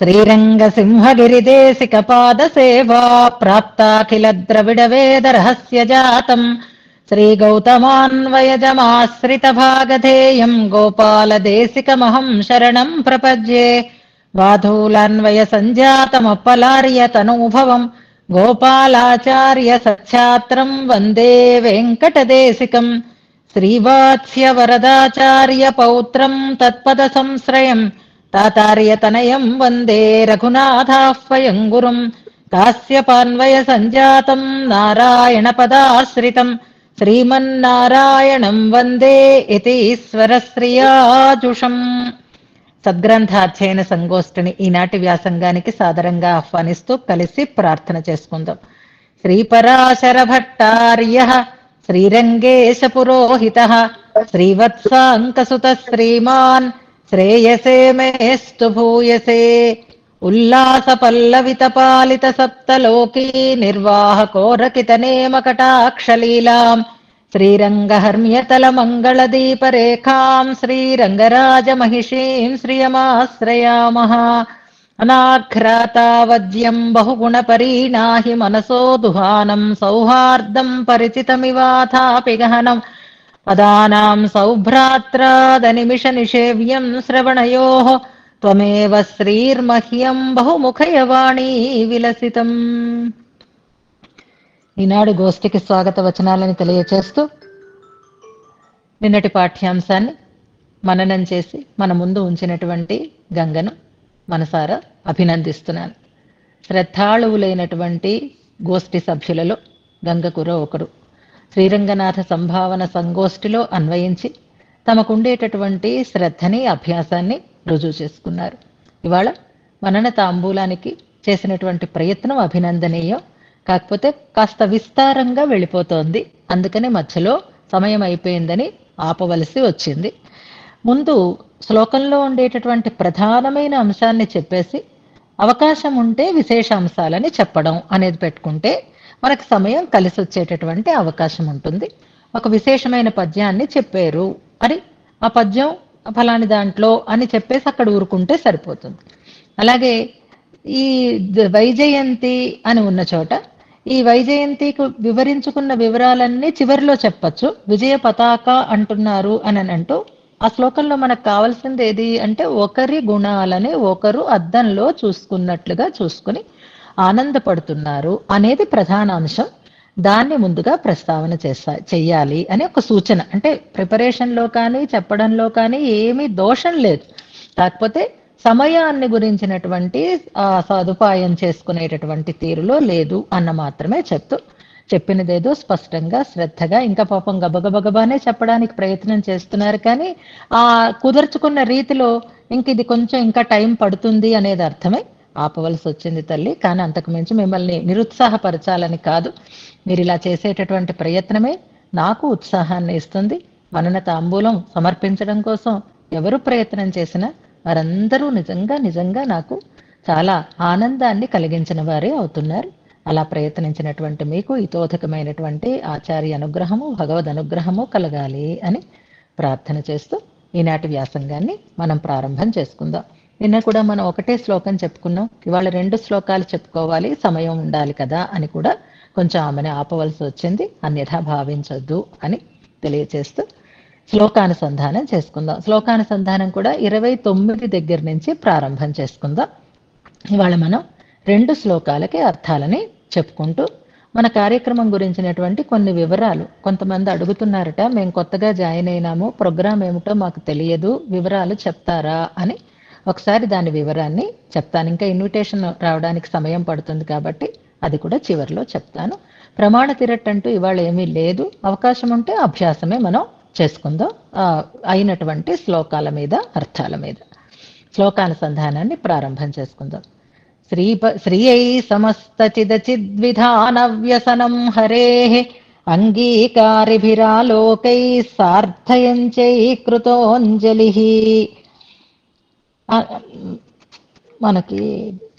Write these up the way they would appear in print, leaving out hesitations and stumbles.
श्रीरङ्गसिंहगिरिदेशिकपादसेवा प्राप्ताखिलद्रविडवेदरहस्यजातम् श्रीगौतमान्वयजमाश्रितभागधेयम् गोपालदेशिकमहम् शरणम् प्रपद्ये। वाधूलान्वयसञ्जातमप्पलार्यतनूभवम् गोपालाचार्यसच्छात्रम् वन्दे वेङ्कटदेशिकम्। श्रीवात्स्यवरदाचार्यपौत्रम् तत्पदसंश्रयम् तातार्यतनयम् वन्दे रघुनाथाह्वयम् गुरुम्। कास्यपान्वयसञ्जातम् नारायणपदाश्रितम् శ్రీమన్నారాయణం వందే యతీశ్వరశ్రియాజుషం. సద్గ్రంథాధ్యయన సంగోష్ఠిని ఈనాటి వ్యాసంగానికి సాదరంగా ఆహ్వానిస్తూ కలిసి ప్రార్థన చేసుకుందాం. శ్రీపరాశర భట్టార్య శ్రీరంగేశ పురోహిత శ్రీవత్సాంకసుత శ్రీమాన్ శ్రేయసే మేస్తు భూయసే. ఉల్లాస పల్లవిత పాలిత సప్తలోకీ నిర్వాహకోరకిత నేమ కటాక్షలీలాం శ్రీరంగహర్మ్యతల మంగళ దీపరేఖాం శ్రీరంగరాజ మహిషీం శ్రియమాశ్రయామః. అనాఘ్రాతావద్యం బహుగుణ పరీణాహి మనసో దుహానం సౌహార్దం పరిచితమివాథాపి గహనం పదానాం సౌభ్రాత్రాదనిమిష నిషేవ్యం శ్రవణయోః త్వమేవ శ్రీర్మహ్యం బహుముఖయవాణీ విలసితం. ఈనాడు గోష్ఠికి స్వాగత వచనాలని తెలియచేస్తూ నిన్నటి పాఠ్యాంశాన్ని మననం చేసి మన ముందు ఉంచినటువంటి గంగను మనసారా అభినందిస్తున్నాను. శ్రద్ధాళువులైనటువంటి గోష్ఠి సభ్యులలో గంగ కూడా ఒకరు. శ్రీరంగనాథ సంభావన సంగోష్ఠిలో అన్వయించి తమకుండేటటువంటి శ్రద్ధని అభ్యాసాన్ని రుజువు చేసుకున్నారు. ఇవాళ మనన తాంబూలానికి చేసినటువంటి ప్రయత్నం అభినందనీయం. కాకపోతే కాస్త విస్తారంగా వెళ్ళిపోతోంది, అందుకని మధ్యలో సమయం అయిపోయిందని ఆపవలసి వచ్చింది. ముందు శ్లోకంలో ఉండేటటువంటి ప్రధానమైన అంశాన్ని చెప్పేసి అవకాశం ఉంటే విశేష అంశాలని చెప్పడం అనేది పెట్టుకుంటే మనకు సమయం కలిసి వచ్చేటటువంటి అవకాశం ఉంటుంది. ఒక విశేషమైన పద్యాన్ని చెప్పారు అని ఆ పద్యం ఫలాని దాంట్లో అని చెప్పేసి అక్కడ ఊరుకుంటే సరిపోతుంది. అలాగే ఈ వైజయంతి అని ఉన్న చోట ఈ వైజయంతికి వివరించుకున్న వివరాలన్నీ చివరిలో చెప్పచ్చు. విజయ పతాక అంటున్నారు అని అంటూ ఆ శ్లోకంలో మనకు కావాల్సింది ఏది అంటే ఒకరి గుణాలని ఒకరు అద్దంలో చూసుకున్నట్లుగా చూసుకుని ఆనందపడుతున్నారు అనేది ప్రధాన అంశం. దాన్ని ముందుగా ప్రస్తావన చెయ్యాలి అని ఒక సూచన. అంటే ప్రిపరేషన్లో కానీ చెప్పడంలో కానీ ఏమీ దోషం లేదు, కాకపోతే సమయాన్ని గురించినటువంటి సదుపాయం చేసుకునేటటువంటి తీరులో లేదు అన్న మాత్రమే చెప్తూ చెప్పినదేదో స్పష్టంగా శ్రద్ధగా ఇంకా పాపం గబగబగబానే చెప్పడానికి ప్రయత్నం చేస్తున్నారు, కానీ ఆ కుదర్చుకున్న రీతిలో ఇంక ఇది కొంచెం ఇంకా టైం పడుతుంది అనేది అర్థమై ఆపవలసి వచ్చింది తల్లి. కానీ అంతకు మించి మిమ్మల్ని నిరుత్సాహపరచాలని కాదు, మీరు ఇలా చేసేటటువంటి ప్రయత్నమే నాకు ఉత్సాహాన్ని ఇస్తుంది. మనన తాంబూలం సమర్పించడం కోసం ఎవరు ప్రయత్నం చేసినా వారందరూ నిజంగా నిజంగా నాకు చాలా ఆనందాన్ని కలిగించిన వారే అవుతున్నారు. అలా ప్రయత్నించినటువంటి మీకు ఇతోధికమైనటువంటి ఆచార్య అనుగ్రహము భగవద్ అనుగ్రహము కలగాలి అని ప్రార్థన చేస్తూ ఈనాటి వ్యాసంగాన్ని మనం ప్రారంభం చేసుకుందాం. నిన్న కూడా మనం ఒకటే శ్లోకం చెప్పుకున్నాం, ఇవాళ 2 శ్లోకాలు చెప్పుకోవాలి, సమయం ఉండాలి కదా అని కూడా కొంచెం ఆమెను ఆపవలసి వచ్చింది. అన్యథా భావించొద్దు అని తెలియచేస్తూ శ్లోకానుసంధానం చేసుకుందాం. శ్లోకానుసంధానం కూడా 29 దగ్గర నుంచి ప్రారంభం చేసుకుందాం. ఇవాళ మనం 2 శ్లోకాలకి అర్థాలని చెప్పుకుంటూ మన కార్యక్రమం గురించినటువంటి కొన్ని వివరాలు కొంతమంది అడుగుతున్నారట, మేము కొత్తగా జాయిన్ అయినాము, ప్రోగ్రామ్ ఏమిటో మాకు తెలియదు, వివరాలు చెప్తారా అని. ఒకసారి దాని వివరాన్ని చెప్తాను. ఇంకా ఇన్విటేషన్ రావడానికి సమయం పడుతుంది కాబట్టి అది కూడా చివరిలో చెప్తాను. ప్రమాణ తిరట్టంటూ ఇవాళ ఏమీ లేదు, అవకాశం ఉంటే అభ్యాసమే మనం చేసుకుందాం అయినటువంటి శ్లోకాల మీద అర్థాల మీద. శ్లోకానుసంధానాన్ని ప్రారంభం చేసుకుందాం. శ్రీయై సమస్తచిదచిద్విధాన వ్యసనం హరేః అంగీకారిభిరాలోకై సార్థయంచై కృతోంజలిః. మనకి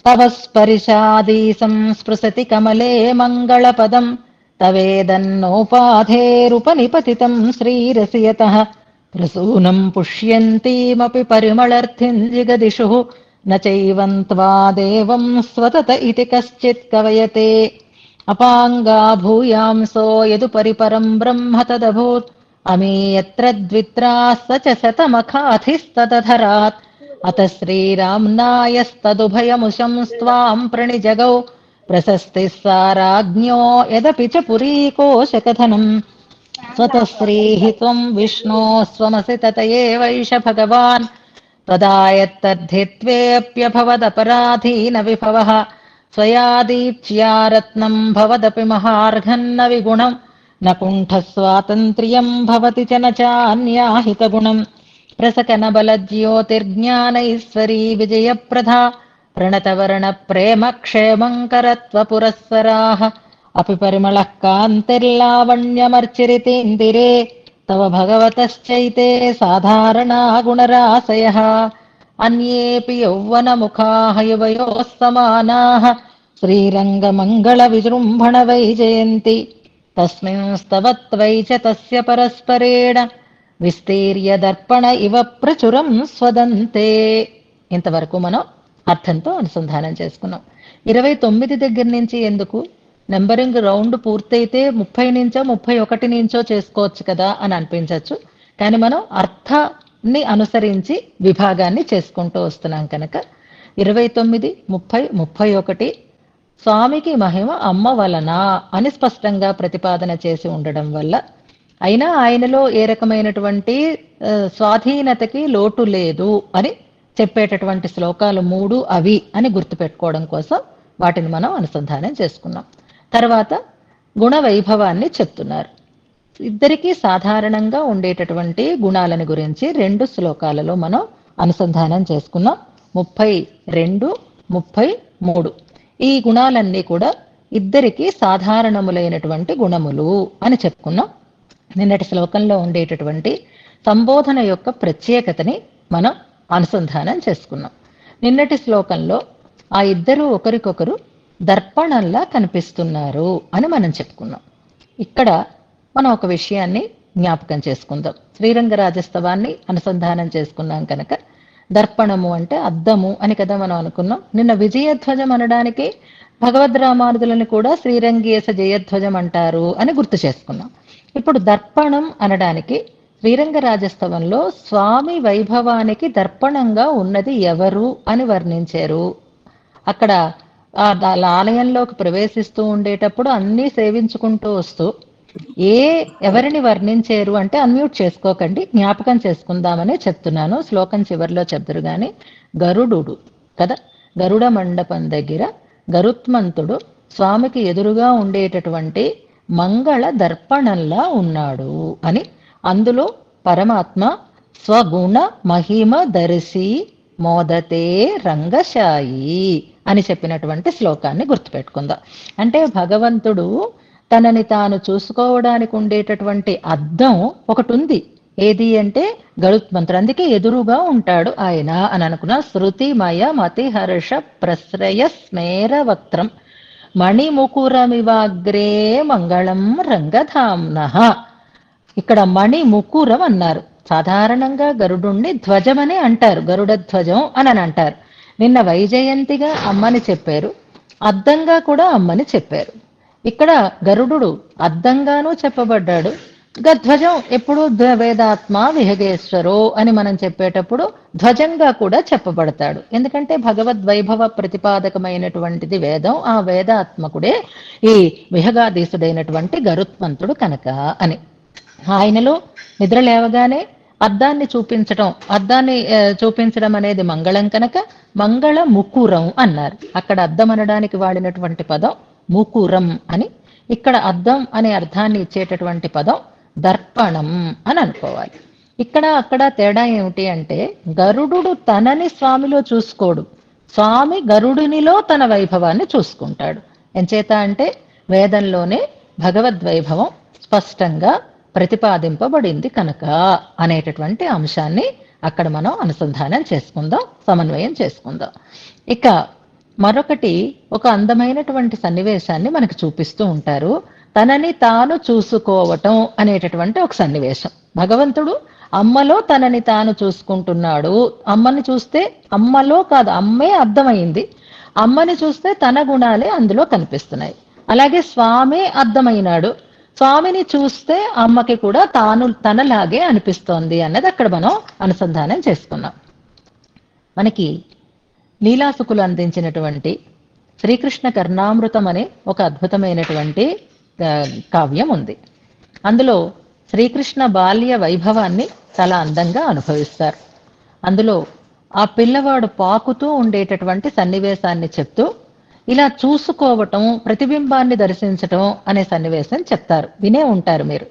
తవస్పరిషాదీ సంస్పృశతి కమలే మంగళపదం తవేదన్నోపాధేరుపనిపతితం శ్రీరసియతః ప్రసూనం పుష్యంతీమపి పరిమళర్థిం జిగదిషుః నైవం త్వా దేవం స్వతత ఇతి కశ్చిత్ కవయతే అపాంగా భూయాంసో యదుపరి పరం బ్రహ్మ తదభూత్ అమీ యత్ర ద్విత్రా స చ శతమఖాధిస్తదధరాత్ అత శ్రీరామ్నాయస్తదుభయముషం స్వాం ప్రణిజగౌ ప్రశస్తి సారాజ్ఞో యదపి చ పురీకోశకథనం స్వతః శ్రీః త్వం విష్ణో స్వమసి తత ఏవైష భగవాన్ తదాయత్తద్ధిత్వేऽప్యభవదపరాధీన విభవः స్వయాదీప్స్యా రత్నం భవదపి మహార్ఘన్న విగుణం న కుంఠస్వాతంత్ర్యం భవతి చ న చాన్యాహితగుణం ప్రసకన బలజ్యోతిర్జ్ఞానైశ్వరీ విజయప్రదా ప్రణతవర్ణ ప్రేమ క్షేమంకరత్వ పురస్సరాः అపి పరిమళః కాంతిర్లావణ్యమర్చిరితేందిరే తవ భగవతశ్చైతే సాధారణా గుణరాశయః అన్యేపి యౌవనముఖాః యువయోః సమానాః శ్రీరంగమంగళ విజృంభణ వైజయంతి తస్మింస్తవత్వై చ తస్య పరస్పరేణ విస్తీర్య దర్పణ ఇవ ప్రచురం స్వదంతే. ఇంతవరకు మనం అర్థంతో అనుసంధానం చేసుకున్నాం. 29 దగ్గర నుంచి ఎందుకు నెంబరింగ్ రౌండ్ పూర్తయితే 30 నుంచో 31 నుంచో చేసుకోవచ్చు కదా అని అనిపించవచ్చు. కానీ మనం అర్థాన్ని అనుసరించి విభాగాన్ని చేసుకుంటూ వస్తున్నాం కనుక 29, 30, 31 స్వామికి మహిమ అమ్మ వలన అని స్పష్టంగా ప్రతిపాదన చేసి ఉండడం వల్ల, అయినా ఆయనలో ఏ రకమైనటువంటి స్వాధీనతకి లోటు లేదు అని చెప్పేటటువంటి శ్లోకాలు 3 అవి అని గుర్తుపెట్టుకోవడం కోసం వాటిని మనం అనుసంధానం చేసుకున్నాం. తర్వాత గుణ వైభవాన్ని చెప్తున్నారు. ఇద్దరికీ సాధారణంగా ఉండేటటువంటి గుణాలని గురించి 2 శ్లోకాలలో మనం అనుసంధానం చేసుకున్నాం. 32, 33 ఈ గుణాలన్నీ కూడా ఇద్దరికీ సాధారణములైనటువంటి గుణములు అని చెప్పుకున్నాం. నిన్నటి శ్లోకంలో ఉండేటటువంటి సంబోధన యొక్క ప్రత్యేకతని మనం అనుసంధానం చేసుకున్నాం. నిన్నటి శ్లోకంలో ఆ ఇద్దరు ఒకరికొకరు దర్పణంలా కనిపిస్తున్నారు అని మనం చెప్పుకున్నాం. ఇక్కడ మనం ఒక విషయాన్ని జ్ఞాపకం చేసుకుందాం. శ్రీరంగరాజస్తవాన్ని అనుసంధానం చేసుకున్నాం కనుక దర్పణము అంటే అద్దము అని కదా మనం అనుకున్నాం. నిన్న విజయధ్వజం అనడానికి భగవద్ రామానుజులను కూడా శ్రీరంగేశ జయధ్వజం అంటారు అని గుర్తు చేసుకున్నాం. ఇప్పుడు దర్పణం అనడానికి శ్రీరంగరాజస్తవంలో స్వామి వైభవానికి దర్పణంగా ఉన్నది ఎవరు అని వర్ణించారు. అక్కడ ఆలయంలోకి ప్రవేశిస్తూ ఉండేటప్పుడు అన్నీ సేవించుకుంటూ వస్తూ ఎవరిని వర్ణించారు అంటే అన్మ్యూట్ చేసుకోకండి, జ్ఞాపకం చేసుకుందామని చెప్తున్నాను. శ్లోకం చివరిలో చెప్తారు కానీ గరుడు కదా, గరుడ మండపం దగ్గర గరుత్మంతుడు స్వామికి ఎదురుగా ఉండేటటువంటి మంగళ దర్పణంలా ఉన్నాడు అని, అందులో పరమాత్మ స్వగుణ మహిమ దర్శి మోదతే రంగశాయి అని చెప్పినటువంటి శ్లోకాన్ని గుర్తుపెట్టుకుందాం. అంటే భగవంతుడు తనని తాను చూసుకోవడానికి ఉండేటటువంటి అద్దం ఒకటి ఉంది. ఏది అంటే గరుత్మంతుడు, అందుకే ఎదురుగా ఉంటాడు ఆయన అని అనుకున్న. శృతిమయ మతి హర్ష ప్రశ్రయ స్మేర వక్త్రం మణిముకురమివాగ్రే మంగళం రంగధామ్నః. ఇక్కడ మణిముకురం అన్నారు. సాధారణంగా గరుడుణ్ణి ధ్వజమనే అంటారు, గరుడ ధ్వజం అని అంటారు. నిన్న వైజయంతిగా అమ్మని చెప్పారు, అద్దంగా కూడా అమ్మని చెప్పారు. ఇక్కడ గరుడు అద్దంగానూ చెప్పబడ్డాడు. ధ్వజం ఎప్పుడు వేదాత్మ విహగేశ్వరో అని మనం చెప్పేటప్పుడు ధ్వజంగా కూడా చెప్పబడతాడు. ఎందుకంటే భగవద్వైభవ ప్రతిపాదకమైనటువంటిది వేదం, ఆ వేదాత్మకుడే ఈ విహగాధీసుడైనటువంటి గరుత్మంతుడు కనుక అని. ఆయనలో నిద్ర లేవగానే అద్దాన్ని చూపించడం అనేది మంగళం కనుక మంగళ ముకురం అన్నారు. అక్కడ అద్దం అనడానికి వాడినటువంటి పదం ముకురం అని, ఇక్కడ అద్దం అనే అర్థాన్ని ఇచ్చేటటువంటి పదం దర్పణం అని అనుకోవాలి. ఇక్కడ అక్కడ తేడా ఏమిటి అంటే గరుడు తనని స్వామిలో చూసుకోడు, స్వామి గరుడునిలో తన వైభవాన్ని చూసుకుంటాడు. ఎంచేత అంటే వేదంలోనే భగవద్వైభవం స్పష్టంగా ప్రతిపాదింపబడింది కనుక అనేటటువంటి అంశాన్ని అక్కడ మనం అనుసంధానం చేసుకుందాం, సమన్వయం చేసుకుందాం. ఇక మరొకటి, ఒక అందమైనటువంటి సన్నివేశాన్ని మనకు చూపిస్తూ ఉంటారు. తనని తాను చూసుకోవటం అనేటటువంటి ఒక సన్నివేశం. భగవంతుడు అమ్మలో తనని తాను చూసుకుంటున్నాడు. అమ్మని చూస్తే అమ్మలో కాదు, అమ్మే అర్థమైంది. అమ్మని చూస్తే తన గుణాలే అందులో కనిపిస్తున్నాయి. అలాగే స్వామి అర్థమైనాడు. స్వామిని చూస్తే అమ్మకి కూడా తాను తనలాగే అనిపిస్తోంది అన్నది అక్కడ మనం అనుసంధానం చేసుకున్నాం. మనకి లీలాసుకులు అందించినటువంటి శ్రీకృష్ణ కర్ణామృతం అనే ఒక అద్భుతమైనటువంటి కావ్యం ఉంది. అందులో శ్రీకృష్ణ బాల్య వైభవాన్ని చాలా అందంగా అనుభవిస్తారు. అందులో ఆ పిల్లవాడు పాకుతూ ఉండేటటువంటి సన్నివేశాన్ని చెప్తూ ఇలా చూసుకోవటం, ప్రతిబింబాన్ని దర్శించటం అనే సన్నివేశం చెప్తారు. వినే ఉంటారు మీరు.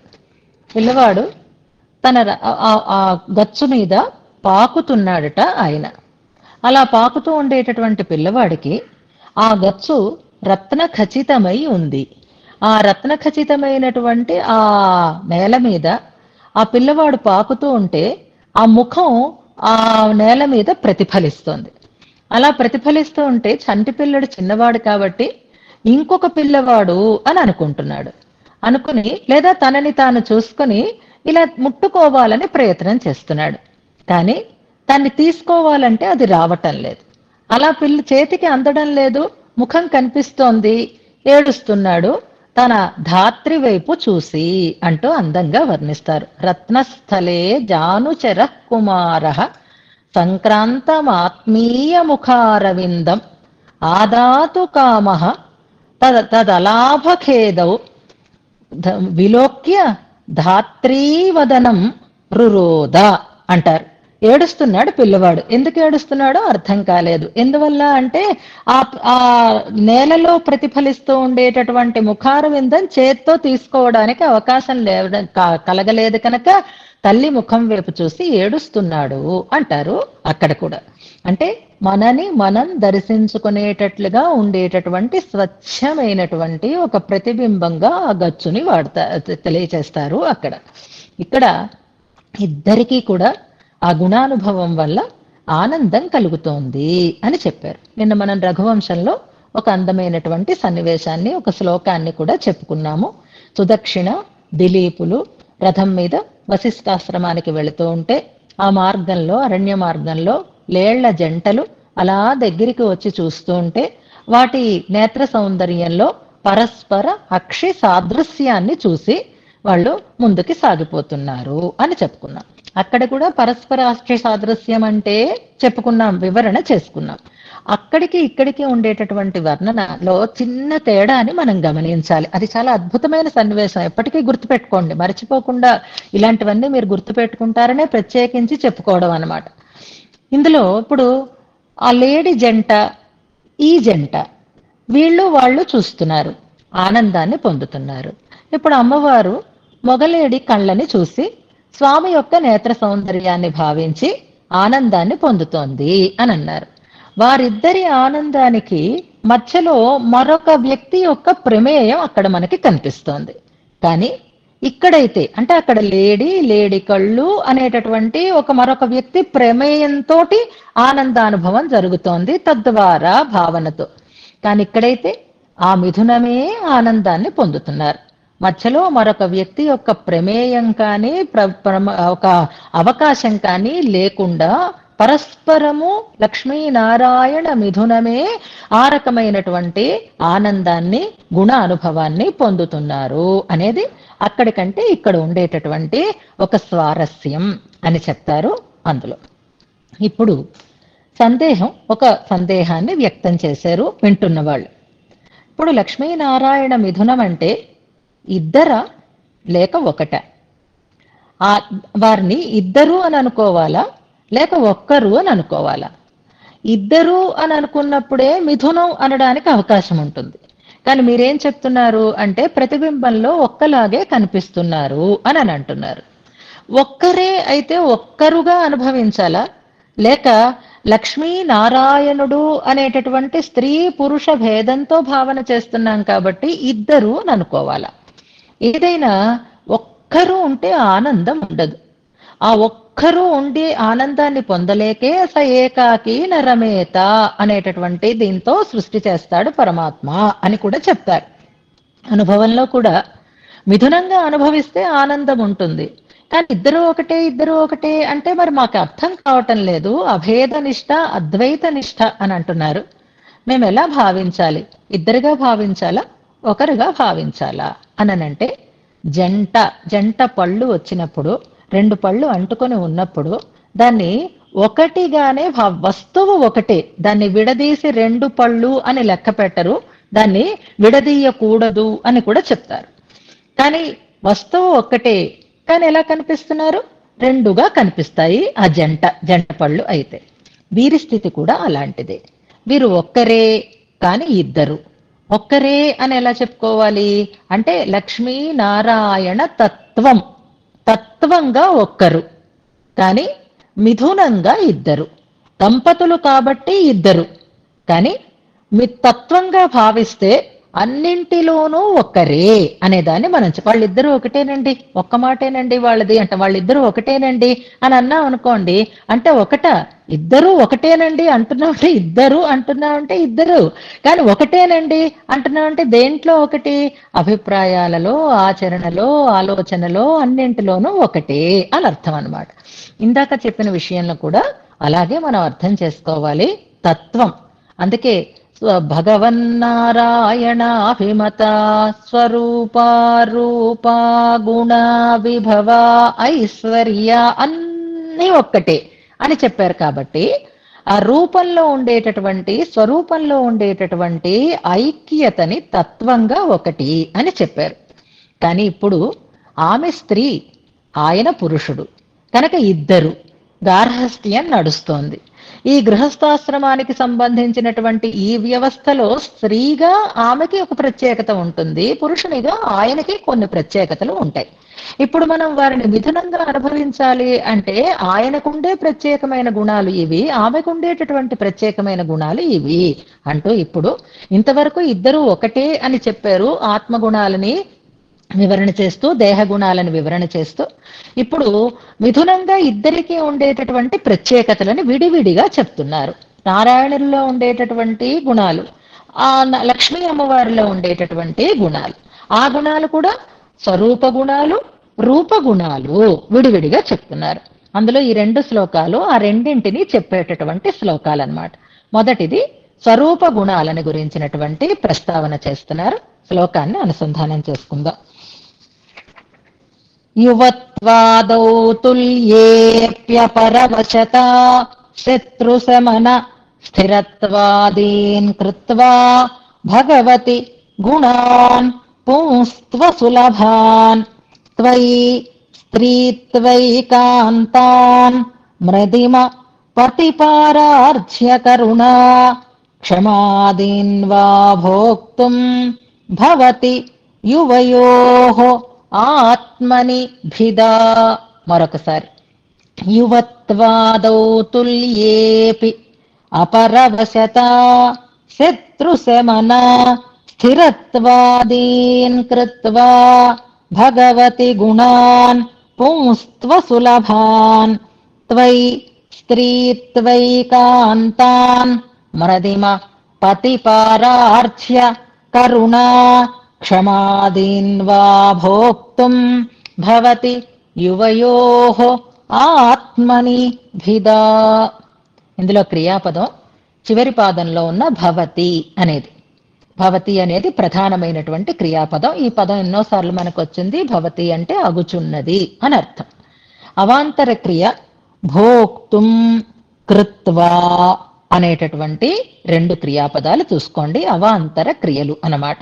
పిల్లవాడు తన ఆ గచ్చు మీద పాకుతున్నాడట ఆయన. అలా పాకుతూ ఉండేటటువంటి పిల్లవాడికి ఆ గచ్చు రత్న ఖచ్చితమై ఉంది. ఆ రత్న ఖచ్చితమైనటువంటి ఆ నేల మీద ఆ పిల్లవాడు పాకుతూ ఉంటే ఆ ముఖం ఆ నేల మీద ప్రతిఫలిస్తోంది. అలా ప్రతిఫలిస్తూ ఉంటే చంటి పిల్లడు చిన్నవాడు కాబట్టి ఇంకొక పిల్లవాడు అని అనుకుంటున్నాడు. అనుకుని లేదా తనని తాను చూసుకుని ఇలా ముట్టుకోవాలని ప్రయత్నం చేస్తున్నాడు. కానీ దాన్ని తీసుకోవాలంటే అది రావటం లేదు. అలా చేతికి అందడం లేదు. ముఖం కనిపిస్తోంది. ఏడుస్తున్నాడు తన ధాత్రి వైపు చూసి అంటూ అందంగా వర్ణిస్తారు. రత్నస్థలే జానుచర కుమార సంక్రాంతమాత్మీయ ముఖారవిందం ఆదాతు కామ తదలాభఖేదౌ విలోక్య ధాత్రీవదనం రురోద అంటారు. ఏడుస్తున్నాడు పిల్లవాడు. ఎందుకు ఏడుస్తున్నాడో అర్థం కాలేదు. ఎందువల్ల అంటే ఆ నేలలో ప్రతిఫలిస్తూ ఉండేటటువంటి ముఖార విందం చేత్తో తీసుకోవడానికి అవకాశం కలగలేదు కనుక తల్లి ముఖం వైపు చూసి ఏడుస్తున్నాడు అంటారు అక్కడ కూడా. అంటే మనని మనం దర్శించుకునేటట్లుగా ఉండేటటువంటి స్వచ్ఛమైనటువంటి ఒక ప్రతిబింబంగా ఆ గచ్చుని తెలియచేస్తారు అక్కడ. ఇక్కడ ఇద్దరికీ కూడా ఆ గుణానుభవం వల్ల ఆనందం కలుగుతోంది అని చెప్పారు. నిన్న మనం రఘువంశంలో ఒక అందమైనటువంటి సన్నివేశాన్ని, ఒక శ్లోకాన్ని కూడా చెప్పుకున్నాము. సుదక్షిణ దిలీపులు రథం మీద వశిష్ఠాశ్రమానికి వెళుతూ ఉంటే ఆ మార్గంలో, అరణ్య మార్గంలో లేళ్ల జంటలు అలా దగ్గరికి వచ్చి చూస్తూ ఉంటే వాటి నేత్ర సౌందర్యంలో పరస్పర అక్షి సాదృశ్యాన్ని చూసి వాళ్ళు ముందుకి సాగిపోతున్నారు అని చెప్పుకున్నాం. అక్కడ కూడా పరస్పర అక్షి సాదృశ్యం అంటే చెప్పుకున్నాం, వివరణ చేసుకున్నాం. అక్కడికి ఇక్కడికి ఉండేటటువంటి వర్ణనలో చిన్న తేడాని మనం గమనించాలి. అది చాలా అద్భుతమైన సన్నివేశం. ఎప్పటికీ గుర్తుపెట్టుకోండి, మర్చిపోకుండా ఇలాంటివన్నీ మీరు గుర్తుపెట్టుకుంటారనే ప్రత్యేకించి చెప్పుకోవడం అన్నమాట. ఇందులో ఇప్పుడు ఆ లేడీ జంట, ఈ జంట, వీళ్ళు వాళ్ళు చూస్తున్నారు, ఆనందాన్ని పొందుతున్నారు. ఇప్పుడు అమ్మవారు మొగలేడి కళ్ళని చూసి స్వామి యొక్క నేత్ర సౌందర్యాన్ని భావించి ఆనందాన్ని పొందుతోంది అని అన్నారు. వారిద్దరి ఆనందానికి మధ్యలో మరొక వ్యక్తి యొక్క ప్రమేయం అక్కడ మనకి కనిపిస్తోంది. కానీ ఇక్కడైతే అంటే అక్కడ లేడీ కళ్ళు అనేటటువంటి మరొక వ్యక్తి ప్రమేయంతో ఆనందానుభవం జరుగుతోంది, తద్వారా భావనతో. కానీ ఇక్కడైతే ఆ మిథునమే ఆనందాన్ని పొందుతున్నారు. మధ్యలో మరొక వ్యక్తి యొక్క ప్రమేయం కానీ ఒక అవకాశం కానీ లేకుండా పరస్పరము లక్ష్మీనారాయణ మిథునమే ఆ రకమైనటువంటి ఆనందాన్ని, గుణ అనుభవాన్ని పొందుతున్నారు అనేది అక్కడికంటే ఇక్కడ ఉండేటటువంటి ఒక స్వారస్యం అని చెప్తారు అందులో. ఇప్పుడు ఒక సందేహాన్ని వ్యక్తం చేశారు వింటున్న వాళ్ళు. ఇప్పుడు లక్ష్మీనారాయణ మిథునం అంటే ఇద్దరా లేక ఒకట? వారిని ఇద్దరు అని అనుకోవాలా లేక ఒక్కరు అని అనుకోవాలా? ఇద్దరు అని అనుకున్నప్పుడే మిథునం అనడానికి అవకాశం ఉంటుంది. కానీ మీరేం చెప్తున్నారు అంటే ప్రతిబింబంలో ఒక్కలాగే కనిపిస్తున్నారు అని అంటున్నారు. ఒక్కరే అయితే ఒక్కరుగా అనుభవించాలా లేక లక్ష్మీ నారాయణుడు అనేటటువంటి స్త్రీ పురుష భేదంతో భావన చేస్తున్నాం కాబట్టి ఇద్దరు అని అనుకోవాలా? ఏదైనా ఒక్కరు ఉంటే ఆనందం ఉండదు. ఆ ఒక్కరు ఉండి ఆనందాన్ని పొందలేకే స ఏకాకి నరమేత అనేటటువంటి దీంతో సృష్టి చేస్తాడు పరమాత్మ అని కూడా చెప్తారు. అనుభవంలో కూడా మిథునంగా అనుభవిస్తే ఆనందం ఉంటుంది. కానీ ఇద్దరు ఒకటే అంటే మరి మాకు అర్థం కావటం లేదు. అభేద నిష్ఠ, అద్వైత నిష్ఠ అని అంటున్నారు. మేము ఎలా భావించాలి? ఇద్దరుగా భావించాలా, ఒకరుగా భావించాలా అనంటే, జంట పళ్ళు వచ్చినప్పుడు, రెండు పళ్ళు అంటుకొని ఉన్నప్పుడు దాన్ని ఒకటిగానే వస్తువు ఒకటే, దాన్ని విడదీసి రెండు పళ్ళు అని లెక్క పెట్టరు, దాన్ని విడదీయకూడదు అని కూడా చెప్తారు. కానీ వస్తువు ఒక్కటే, కానీ ఎలా కనిపిస్తున్నారు? రెండుగా కనిపిస్తాయి ఆ జంట పళ్ళు అయితే. వీరి స్థితి కూడా అలాంటిదే. వీరు ఒక్కరే కానీ ఇద్దరు. ఒక్కరే అని ఎలా చెప్పుకోవాలి అంటే లక్ష్మీ నారాయణ తత్వంగా ఒక్కరు, కానీ మిథునంగా ఇద్దరు. దంపతులు కాబట్టి ఇద్దరు, కానీ మీ తత్వంగా భావిస్తే అన్నింటిలోనూ ఒక్కరే అనేదాన్ని మనం వాళ్ళిద్దరూ ఒకటేనండి, ఒక్క మాటేనండి వాళ్ళది అంటే వాళ్ళిద్దరూ ఒకటేనండి అని అన్నాం అనుకోండి, అంటే ఇద్దరు ఒకటేనండి అంటున్నామంటే ఇద్దరు అంటున్నామంటే ఇద్దరు, కానీ ఒకటేనండి అంటున్నామంటే దేంట్లో ఒకటి? అభిప్రాయాలలో, ఆచరణలో, ఆలోచనలో అన్నింటిలోనూ ఒకటే అని అర్థం అన్నమాట. ఇందాక చెప్పిన విషయంలో కూడా అలాగే మనం అర్థం చేసుకోవాలి తత్వం. అందుకే భగవన్నారాయణాభిమత స్వరూపా రూపా గుణ విభవ ఐశ్వర్య అన్నీ ఒక్కటే అని చెప్పారు. కాబట్టి ఆ రూపంలో ఉండేటటువంటి, స్వరూపంలో ఉండేటటువంటి ఐక్యతని తత్వంగా ఒకటి అని చెప్పారు. కానీ ఇప్పుడు ఆమె స్త్రీ, ఆయన పురుషుడు కనుక ఇద్దరు, గార్హస్థ్యం నడుస్తోంది. ఈ గృహస్థాశ్రమానికి సంబంధించినటువంటి ఈ వ్యవస్థలో స్త్రీగా ఆమెకి ఒక ప్రత్యేకత ఉంటుంది, పురుషునిగా ఆయనకి కొన్ని ప్రత్యేకతలు ఉంటాయి. ఇప్పుడు మనం వారిని మిథునంగా అనుభవించాలి అంటే ఆయనకుండే ప్రత్యేకమైన గుణాలు ఇవి, ఆమెకుండేటటువంటి ప్రత్యేకమైన గుణాలు ఇవి అంటూ ఇప్పుడు ఇంతవరకు ఇద్దరు ఒకటే అని చెప్పారు. ఆత్మగుణాలని వివరణ చేస్తూ, దేహ గుణాలను వివరణ చేస్తూ, ఇప్పుడు మిథునంగా ఇద్దరికీ ఉండేటటువంటి ప్రత్యేకతలను విడివిడిగా చెప్తున్నారు. నారాయణుల్లో ఉండేటటువంటి గుణాలు, ఆ లక్ష్మీ అమ్మవారిలో ఉండేటటువంటి గుణాలు, ఆ గుణాలు కూడా స్వరూప గుణాలు, రూపగుణాలు విడివిడిగా చెప్తున్నారు. అందులో ఈ రెండు శ్లోకాలు ఆ రెండింటిని చెప్పేటటువంటి శ్లోకాలు అన్నమాట. మొదటిది స్వరూప గుణాలను గురించినటువంటి ప్రస్తావన చేస్తున్నారు. శ్లోకాన్ని అనుసంధానం చేసుకుందాం. యువత్వాదౌ తుల్యేప్యపరవశత శత్రుశమన స్థిరత్వాదీన్ కృత్వా భగవతి గుణాన్ పుంస్త్వ సులభాన్ త్వయి స్త్రీత్వైకాంతాన్ మృదిమ పతిపారార్ధ్య కరుణా క్షమాదీన్ వా భోక్తుం భవతి యువయోః ఆత్మని భిదా. మరొకసారి. యువత్వాదౌ తుల్యేపి అపరవశత శత్రుశమన స్థిరత్వాదీన్ కృత్వా భగవతి గుణాన్ పుంస్త్వ సులభాన్ త్వయి స్త్రీత్వైకాంతాన్ మృదిమ పతిపారార్ధ్య కరుణా క్షమాదీన్ వా భోక్తుం భవతి యువయోః ఆత్మని భిదా. ఇందులో క్రియాపదం చివరి పాదంలో ఉన్న భవతి అనేది. భవతి అనేది ప్రధానమైనటువంటి క్రియాపదం. ఈ పదం ఎన్నోసార్లు మనకు వచ్చింది. భవతి అంటే అగుచున్నది అని అర్థం. అవాంతర క్రియ భోక్తుం, కృత్వా అనేటటువంటి రెండు క్రియాపదాలు చూసుకోండి. అవాంతర క్రియలు అన్నమాట.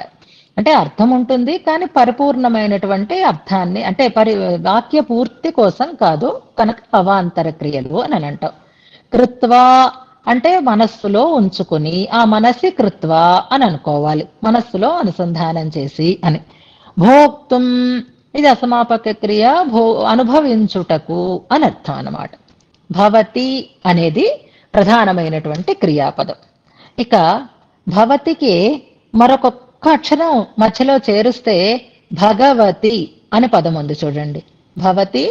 అంటే అర్థం ఉంటుంది కానీ పరిపూర్ణమైనటువంటి అర్థాన్ని అంటే వాక్య పూర్తి కోసం కాదు కనుక అవాంతర క్రియలు అని అంటాం. కృత్వా అంటే మనస్సులో ఉంచుకుని, ఆ మనసి కృత్వా అని అనుకోవాలి, మనస్సులో అనుసంధానం చేసి అని. భోక్తుం ఇది అసమాపక క్రియ, అనుభవించుటకు అని అర్థం అన్నమాట. భవతి అనేది ప్రధానమైనటువంటి క్రియాపదం. ఇక భవతికి మరొక అక్షరం మధ్యలో చేరుస్తే భగవతి అనే పదం ఉంది చూడండి. భవతి,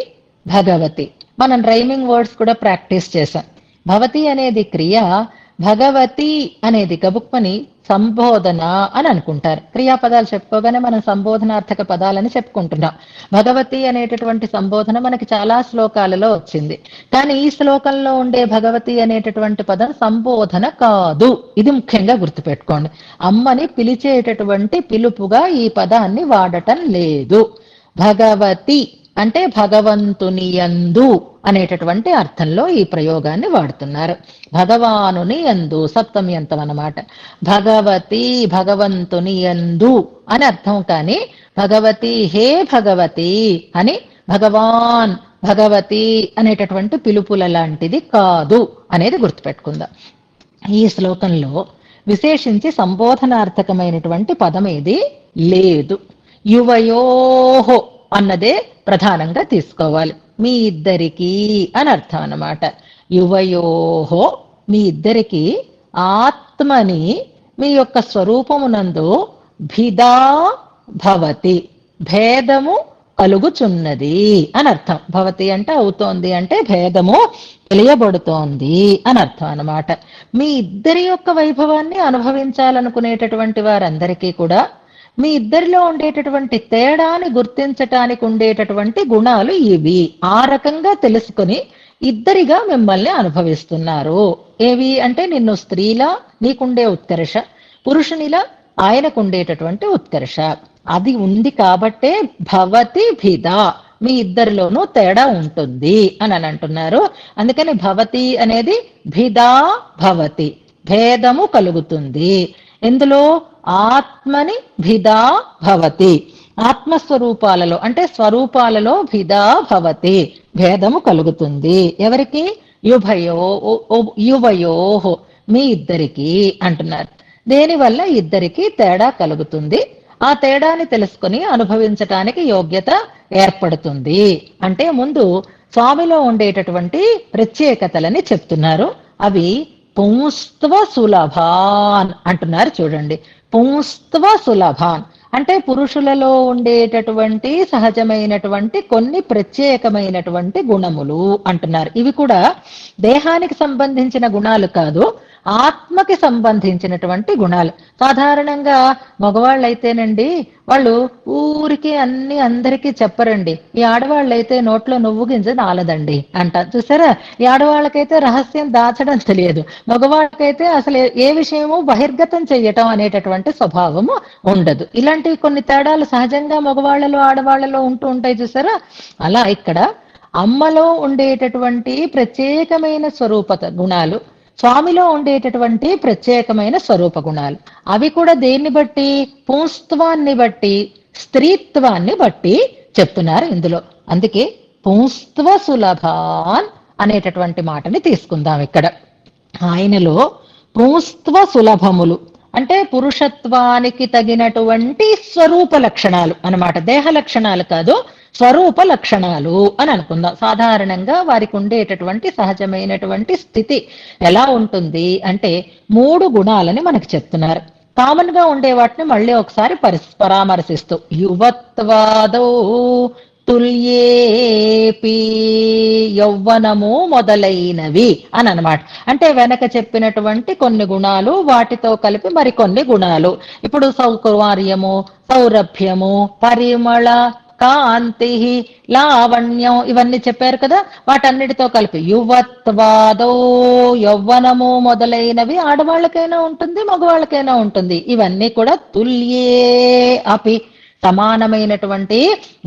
భగవతి. మనం రైమింగ్ వర్డ్స్ కూడా ప్రాక్టీస్ చేశాం. భవతి అనేది క్రియ, భగవతి అనేది గబుక్మని సంబోధన అని అనుకుంటారు. క్రియాపదాలు చెప్పుకోగానే మనం సంబోధనార్థక పదాలని చెప్పుకుంటున్నాం. భగవతి అనేటటువంటి సంబోధన మనకి చాలా శ్లోకాలలో వచ్చింది. కానీ ఈ శ్లోకంలో ఉండే భగవతి అనేటటువంటి పదం సంబోధన కాదు. ఇది ముఖ్యంగా గుర్తుపెట్టుకోండి. అమ్మని పిలిచేటటువంటి పిలుపుగా ఈ పదాన్ని వాడటం లేదు. భగవతి అంటే భగవంతుని యందు అనేటటువంటి అర్థంలో ఈ ప్రయోగాన్ని వాడుతున్నారు. భగవానుని యందు సప్తమి అంతం అన్నమాట. భగవతి భగవంతుని యందు అని అర్థం. కానీ భగవతి హే భగవతి అని భగవాన్ భగవతి అనేటటువంటి పిలుపుల లాంటిది కాదు అనేది గుర్తుపెట్టుకుందాం. ఈ శ్లోకంలో విశేషించి సంబోధనార్థకమైనటువంటి పదం ఏది లేదు. యువయోహో అన్నదే ప్రధానంగా తీసుకోవాలి. మీ ఇద్దరికి అని అర్థం అన్నమాట. యువయోహో మీ ఇద్దరికి ఆత్మని మీ యొక్క స్వరూపమునందు భిదా భవతి భేదము కలుగుచున్నది అని అర్థం. భవతి అంటే అవుతోంది, అంటే భేదము తెలియబడుతోంది అని అర్థం అన్నమాట. మీ ఇద్దరి యొక్క వైభవాన్ని అనుభవించాలనుకునేటటువంటి వారందరికీ కూడా మీ ఇద్దరిలో ఉండేటటువంటి తేడాని గుర్తించటానికి ఉండేటటువంటి గుణాలు ఇవి. ఆ రకంగా తెలుసుకొని ఇద్దరిగా మిమ్మల్ని అనుభవిస్తున్నారు. ఏవి అంటే నిన్ను స్త్రీలా నీకుండే ఉత్కర్ష, పురుషునిలా ఆయనకుండేటటువంటి ఉత్కర్ష అది ఉంది కాబట్టే భవతి భిదా మీ ఇద్దరిలోనూ తేడా ఉంటుంది అని అంటున్నారు. అందుకని భవతి అనేది భిదా భవతి భేదము కలుగుతుంది. ఎందులో ఆత్మని భిదా భవతి ఆత్మస్వరూపాలలో అంటే స్వరూపాలలో భిదా భవతి భేదము కలుగుతుంది. ఎవరికి? యువయోహో మీ ఇద్దరికి అంటున్నారు. దేనివల్ల ఇద్దరికి తేడా కలుగుతుంది. ఆ తేడాని తెలుసుకుని అనుభవించటానికి యోగ్యత ఏర్పడుతుంది. అంటే ముందు స్వామిలో ఉండేటటువంటి ప్రత్యేకతలని చెప్తున్నారు. అవి పుంస్త్వ సులభాన్ అంటున్నారు. చూడండి, పుంస్త్వ సులభాన్ అంటే పురుషులలో ఉండేటటువంటి సహజమైనటువంటి కొన్ని ప్రత్యేకమైనటువంటి గుణములు అంటున్నారు. ఇవి కూడా దేహానికి సంబంధించిన గుణాలు కాదు, ఆత్మకి సంబంధించినటువంటి గుణాలు. సాధారణంగా మగవాళ్ళైతేనండి వాళ్ళు ఊరికి అన్ని అందరికీ చెప్పరండి. ఈ ఆడవాళ్ళైతే నోట్లో నువ్వు గింజ నాలదండి అంటారు. చూసారా, ఈ ఆడవాళ్ళకైతే రహస్యం దాచడం తెలియదు, మగవాళ్ళకైతే అసలు ఏ విషయము బహిర్గతం చెయ్యటం అనేటటువంటి స్వభావము ఉండదు. ఇలాంటివి కొన్ని తేడాలు సహజంగా మగవాళ్ళలో ఆడవాళ్ళలో ఉంటూ ఉంటాయి. చూసారా, అలా ఇక్కడ అమ్మలో ఉండేటటువంటి ప్రత్యేకమైన స్వరూపత గుణాలు, స్వామిలో ఉండేటటువంటి ప్రత్యేకమైన స్వరూప గుణాలు, అవి కూడా దేన్ని బట్టి? పుంస్త్వాన్ని బట్టి, స్త్రీత్వాన్ని బట్టి చెప్తున్నారు ఇందులో. అందుకే పుంస్త్వ సులభాన్ అనేటటువంటి మాటని తీసుకుందాం ఇక్కడ. ఆయనలో పుంస్త్వ సులభములు అంటే పురుషత్వానికి తగినటువంటి స్వరూప లక్షణాలు అన్నమాట. దేహ లక్షణాలు కాదు, స్వరూప లక్షణాలు అని అనుకుందాం. సాధారణంగా వారికి ఉండేటటువంటి సహజమైనటువంటి స్థితి ఎలా ఉంటుంది అంటే 3 గుణాలని మనకు చెప్తున్నారు. కామన్ గా ఉండే వాటిని మళ్ళీ ఒకసారి పరామర్శిస్తూ యువత్వాదో తుల్యేపి యౌవనము మొదలైనవి అని అన్నమాట. అంటే వెనక చెప్పినటువంటి కొన్ని గుణాలు వాటితో కలిపి మరికొన్ని గుణాలు. ఇప్పుడు సౌకర్యము, సౌరభ్యము, పరిమళ, కాంతి, లావణ్యం ఇవన్నీ చెప్పారు కదా, వాటన్నిటితో కలిపి యువత్వాదో యౌవనము మొదలైనవి ఆడవాళ్ళకైనా ఉంటుంది, మగవాళ్ళకైనా ఉంటుంది. ఇవన్నీ కూడా తుల్యే అపి సమానమైనటువంటి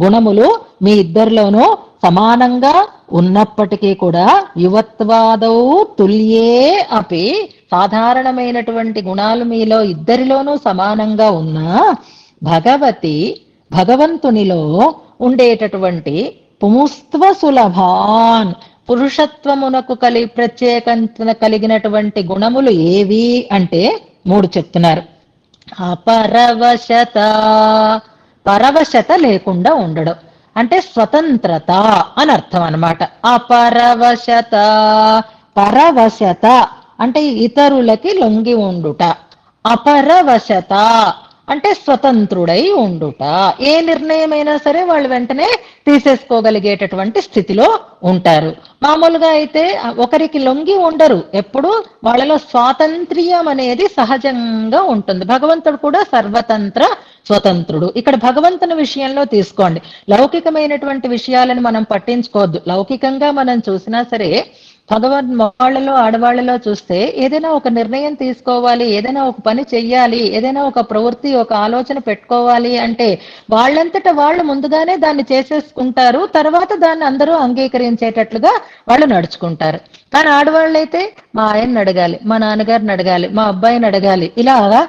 గుణములు మీ ఇద్దరిలోనూ సమానంగా ఉన్నప్పటికీ కూడా యువత్వాదౌ తుల్యే అపి సాధారణమైనటువంటి గుణాలు మీలో ఇద్దరిలోనూ సమానంగా ఉన్నా భగవతి భగవంతునిలో ఉండేటటువంటి పుంస్త్వ సులభాన్ పురుషత్వమునకు ప్రత్యేకత కలిగినటువంటి గుణములు ఏవి అంటే 3 చెప్తున్నారు. అపరవశత పరవశత లేకుండా ఉండడం అంటే స్వతంత్రత అని అర్థం అన్నమాట. అపరవశత, పరవశత అంటే ఇతరులకి లొంగి ఉండుట. అపరవశత అంటే స్వతంత్రుడై ఉండుట. ఏ నిర్ణయమైనా సరే వాళ్ళు వెంటనే తీసేసుకోగలిగేటటువంటి స్థితిలో ఉంటారు. మామూలుగా అయితే ఒకరికి లొంగి ఉండరు, ఎప్పుడు వాళ్ళలో స్వాతంత్ర్యం అనేది సహజంగా ఉంటుంది. భగవంతుడు కూడా సర్వతంత్ర స్వతంత్రుడు. ఇక్కడ భగవంతుని విషయంలో తీసుకోండి, లౌకికమైనటువంటి విషయాలను మనం పట్టించుకోవద్దు. లౌకికంగా మనం చూసినా సరే భగవద్ మగవాళ్లలో ఆడవాళ్లలో చూస్తే ఏదైనా ఒక నిర్ణయం తీసుకోవాలి, ఏదైనా ఒక పని చెయ్యాలి, ఏదైనా ఒక ప్రవృత్తి ఒక ఆలోచన పెట్టుకోవాలి అంటే వాళ్ళంతట వాళ్ళు ముందుగానే దాన్ని చేసేసుకుంటారు. తర్వాత దాన్ని అందరూ అంగీకరించేటట్లుగా వాళ్ళు నడుచుకుంటారు. కానీ ఆడవాళ్ళైతే మా ఆయన్ని అడగాలి, మా నాన్నగారిని అడగాలి, మా అబ్బాయిని అడగాలి, ఇలాగా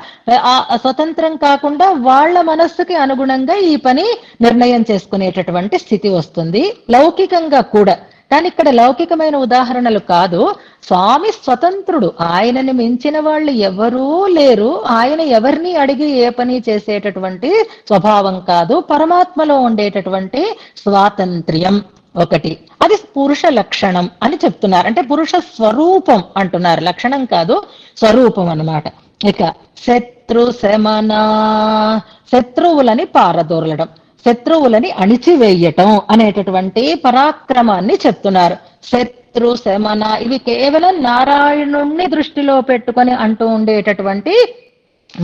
స్వతంత్రం కాకుండా వాళ్ళ మనస్సుకి అనుగుణంగా ఈ పని నిర్ణయం చేసుకునేటటువంటి స్థితి వస్తుంది లౌకికంగా కూడా. కానీ ఇక్కడ లౌకికమైన ఉదాహరణలు కాదు. స్వామి స్వతంత్రుడు, ఆయనని మించిన వాళ్ళు ఎవరూ లేరు. ఆయన ఎవరిని అడిగి ఏ పని చేసేటటువంటి స్వభావం కాదు. పరమాత్మలో ఉండేటటువంటి స్వాతంత్ర్యం ఒకటి, అది పురుష లక్షణం అని చెప్తున్నారు. అంటే పురుష స్వరూపం అంటున్నారు, లక్షణం కాదు, స్వరూపం అన్నమాట. ఇక శత్రు శమన, శత్రువులని పారదోరలడం, శత్రువులని అణిచివేయటం అనేటటువంటి పరాక్రమాన్ని చెప్తున్నారు. శత్రు శమన ఇవి కేవలం నారాయణుణ్ణి దృష్టిలో పెట్టుకొని అంటూ ఉండేటటువంటి